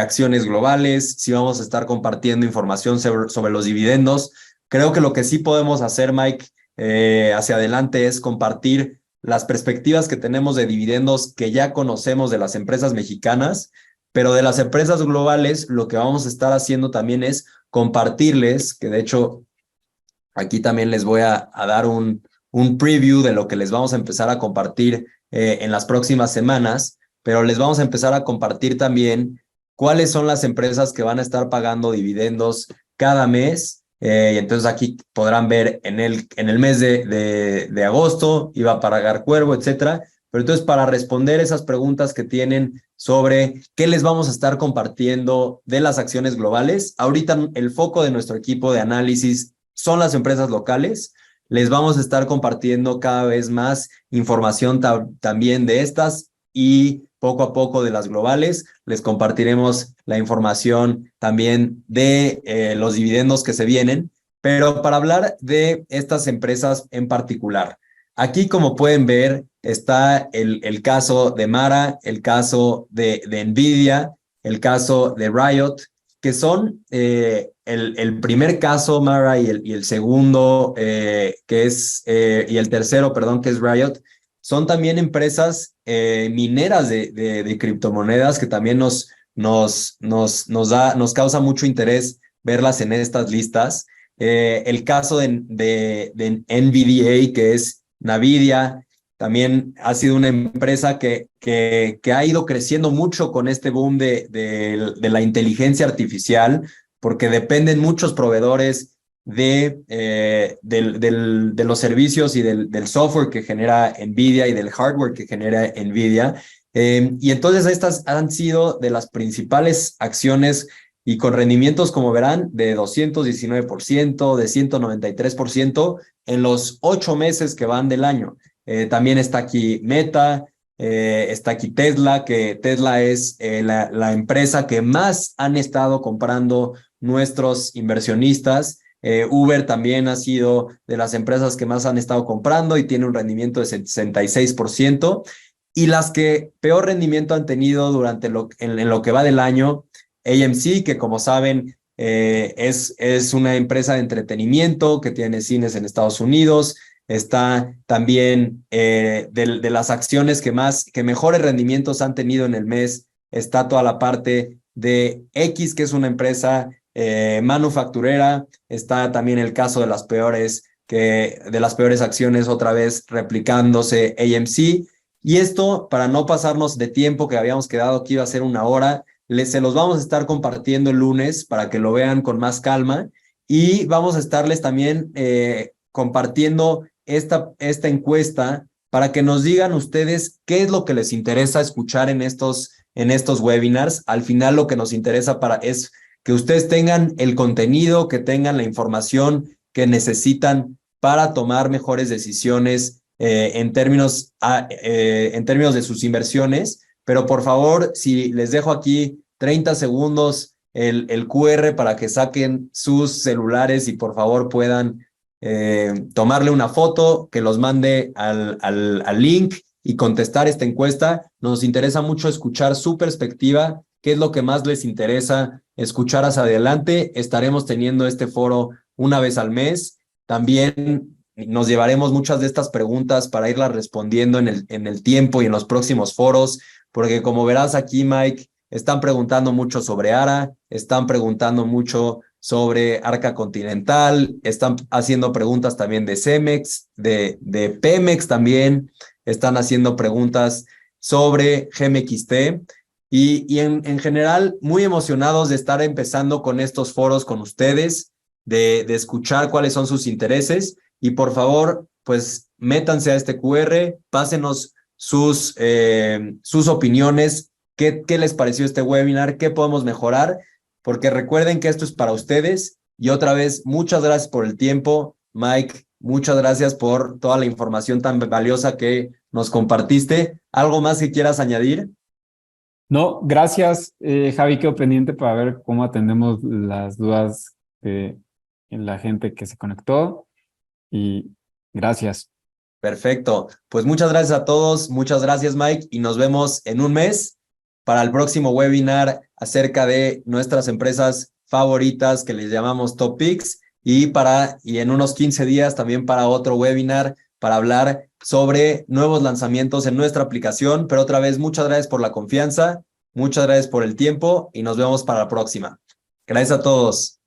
acciones globales, si vamos a estar compartiendo información sobre los dividendos. Creo que lo que sí podemos hacer, Mike, hacia adelante es compartir las perspectivas que tenemos de dividendos que ya conocemos de las empresas mexicanas, pero de las empresas globales lo que vamos a estar haciendo también es compartirles, que de hecho aquí también les voy a dar un preview de lo que les vamos a empezar a compartir en las próximas semanas, pero les vamos a empezar a compartir también cuáles son las empresas que van a estar pagando dividendos cada mes. Y entonces aquí podrán ver en el mes de agosto iba a pagar Cuervo, etcétera. Pero entonces para responder esas preguntas que tienen sobre qué les vamos a estar compartiendo de las acciones globales, ahorita el foco de nuestro equipo de análisis son las empresas locales. Les vamos a estar compartiendo cada vez más información también de estas y poco a poco de las globales. Les compartiremos la información también de los dividendos que se vienen, pero para hablar de estas empresas en particular. Aquí, como pueden ver, está el caso de Mara, el caso de Nvidia, el caso de Riot, que son el primer caso, Mara, y el segundo, y el tercero, perdón, que es Riot, son también empresas mineras de criptomonedas que también nos causa mucho interés verlas en estas listas. El caso de NVDA, que es Nvidia, también ha sido una empresa que ha ido creciendo mucho con este boom de la inteligencia artificial, porque dependen muchos proveedores de los servicios y del software que genera NVIDIA y del hardware que genera NVIDIA. Y entonces estas han sido de las principales acciones y con rendimientos, como verán, de 219%, de 193% en los 8 meses que van del año. También está aquí Meta, está aquí Tesla, que Tesla es la empresa que más han estado comprando nuestros inversionistas. Uber también ha sido de las empresas que más han estado comprando y tiene un rendimiento de 66%. Y las que peor rendimiento han tenido durante en lo que va del año, AMC, que como saben es una empresa de entretenimiento que tiene cines en Estados Unidos. Está también de las acciones que mejores rendimientos han tenido en el mes, está toda la parte de X, que es una empresa manufacturera. Está también el caso de las peores acciones, otra vez replicándose AMC. Y esto, para no pasarnos de tiempo, que habíamos quedado que iba a ser 1 hora, se los vamos a estar compartiendo el lunes para que lo vean con más calma. Y vamos a estarles también compartiendo esta encuesta para que nos digan ustedes qué es lo que les interesa escuchar en estos webinars. Al final lo que nos interesa es que ustedes tengan el contenido, que tengan la información que necesitan para tomar mejores decisiones en términos de sus inversiones. Pero por favor, si les dejo aquí 30 segundos el QR para que saquen sus celulares y por favor puedan tomarle una foto, que los mande al link y contestar esta encuesta. Nos interesa mucho escuchar su perspectiva, qué es lo que más les interesa escuchar hacia adelante. Estaremos teniendo este foro una vez al mes. También nos llevaremos muchas de estas preguntas para irlas respondiendo en el tiempo y en los próximos foros, porque como verás aquí, Mike, están preguntando mucho sobre ARA, están preguntando mucho sobre Arca Continental, están haciendo preguntas también de Cemex, de Pemex también, están haciendo preguntas sobre GMXT y en general muy emocionados de estar empezando con estos foros con ustedes, de escuchar cuáles son sus intereses y por favor, pues métanse a este QR, pásenos sus opiniones, qué les pareció este webinar, qué podemos mejorar, porque recuerden que esto es para ustedes Y otra vez, muchas gracias por el tiempo, Mike. Muchas gracias por toda la información tan valiosa que nos compartiste. ¿Algo más que quieras añadir? No, gracias, Javi, quedo pendiente para ver cómo atendemos las dudas de la gente que se conectó y gracias. Perfecto. Pues muchas gracias a todos. Muchas gracias, Mike. Y nos vemos en un mes para el próximo webinar acerca de nuestras empresas favoritas que les llamamos Top Picks y en unos 15 días también para otro webinar para hablar sobre nuevos lanzamientos en nuestra aplicación. Pero otra vez, muchas gracias por la confianza, muchas gracias por el tiempo y nos vemos para la próxima. Gracias a todos.